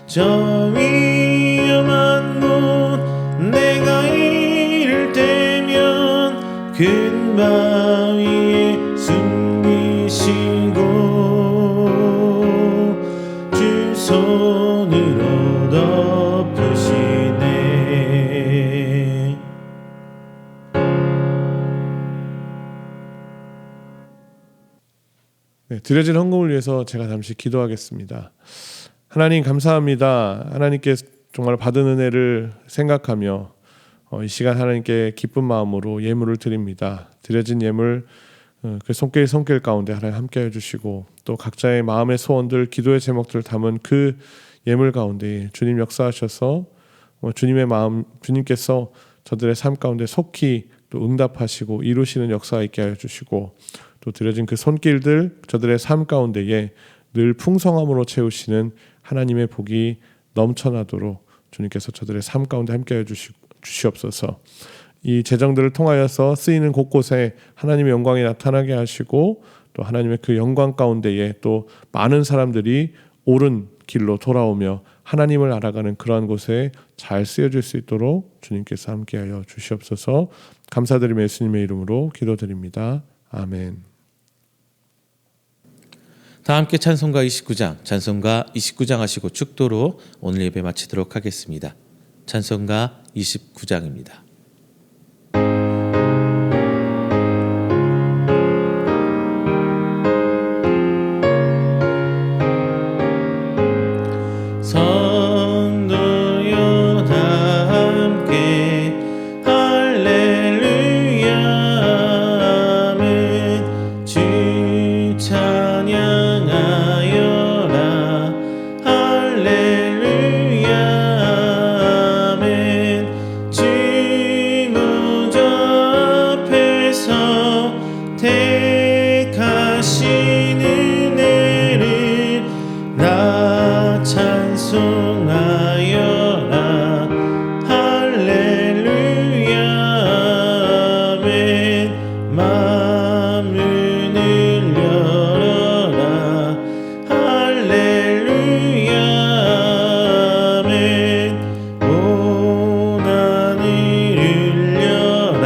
저 위험한 곳 내가 이를 때면 큰 바위에 숨기시고 주 손으로 덮으시네. 네, 드려진 헌금을 위해서 제가 잠시 기도하겠습니다. 하나님 감사합니다. 하나님께 정말 받은 은혜를 생각하며 이 시간 하나님께 기쁜 마음으로 예물을 드립니다. 드려진 예물 그 손길 가운데 하나님 함께 해주시고 또 각자의 마음의 소원들, 기도의 제목들을 담은 그 예물 가운데 주님 역사하셔서 주님의 마음, 주님께서 저들의 삶 가운데 속히 또 응답하시고 이루시는 역사가 있게 하여 주시고 또 드려진 그 손길들 저들의 삶 가운데에 늘 풍성함으로 채우시는 하나님의 복이 넘쳐나도록 주님께서 저들의 삶 가운데 함께하여 주시옵소서. 이 재정들을 통하여서 쓰이는 곳곳에 하나님의 영광이 나타나게 하시고 또 하나님의 그 영광 가운데에 또 많은 사람들이 옳은 길로 돌아오며 하나님을 알아가는 그러한 곳에 잘 쓰여질 수 있도록 주님께서 함께하여 주시옵소서. 감사드리며 예수님의 이름으로 기도드립니다. 아멘. 다 함께 찬송가 29장 하시고 축도로 오늘 예배 마치도록 하겠습니다. 찬송가 29장입니다. 성도여 다 함께 할렐루야 아멘. 주 찬양하여라 할렐루야 아멘. 주 무저 앞에서 택하신 은혜를 나 찬송하여라 할렐루야 아멘. 마음을 열어라 할렐루야 아멘. 온 하늘 울려라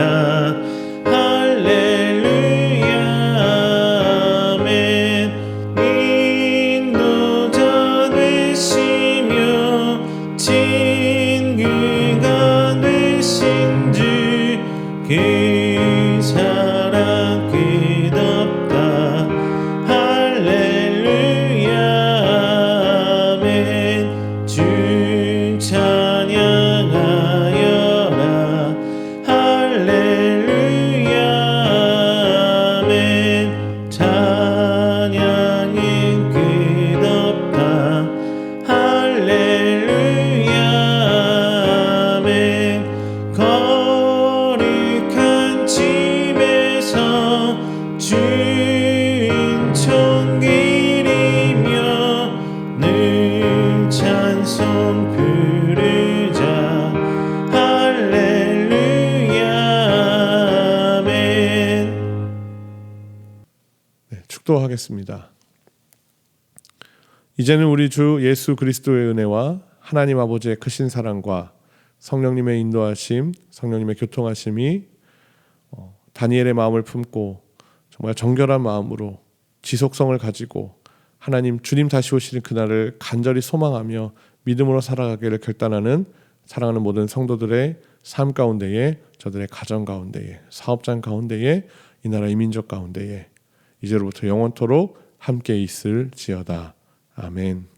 할렐루야 아멘. 인도자 되시며 친구가 되신 주 그 사랑 끝없다 할렐루야 아멘. 주 찬양하여라 할렐루야 아멘. 찬양은 끝없다 할렐루야 아멘. 거룩한 집에서 주인 총기리며 늘 찬송 부르자 할렐루야 아멘. 네, 축도하겠습니다. 이제는 우리 주 예수 그리스도의 은혜와 하나님 아버지의 크신 사랑과 성령님의 인도하심, 성령님의 교통하심이 다니엘의 마음을 품고 정말 정결한 마음으로 지속성을 가지고 하나님 주님 다시 오시는 그날을 간절히 소망하며 믿음으로 살아가기를 결단하는 사랑하는 모든 성도들의 삶 가운데에, 저들의 가정 가운데에, 사업장 가운데에, 이 나라 이민족 가운데에 이제로부터 영원토록 함께 있을지어다. 아멘.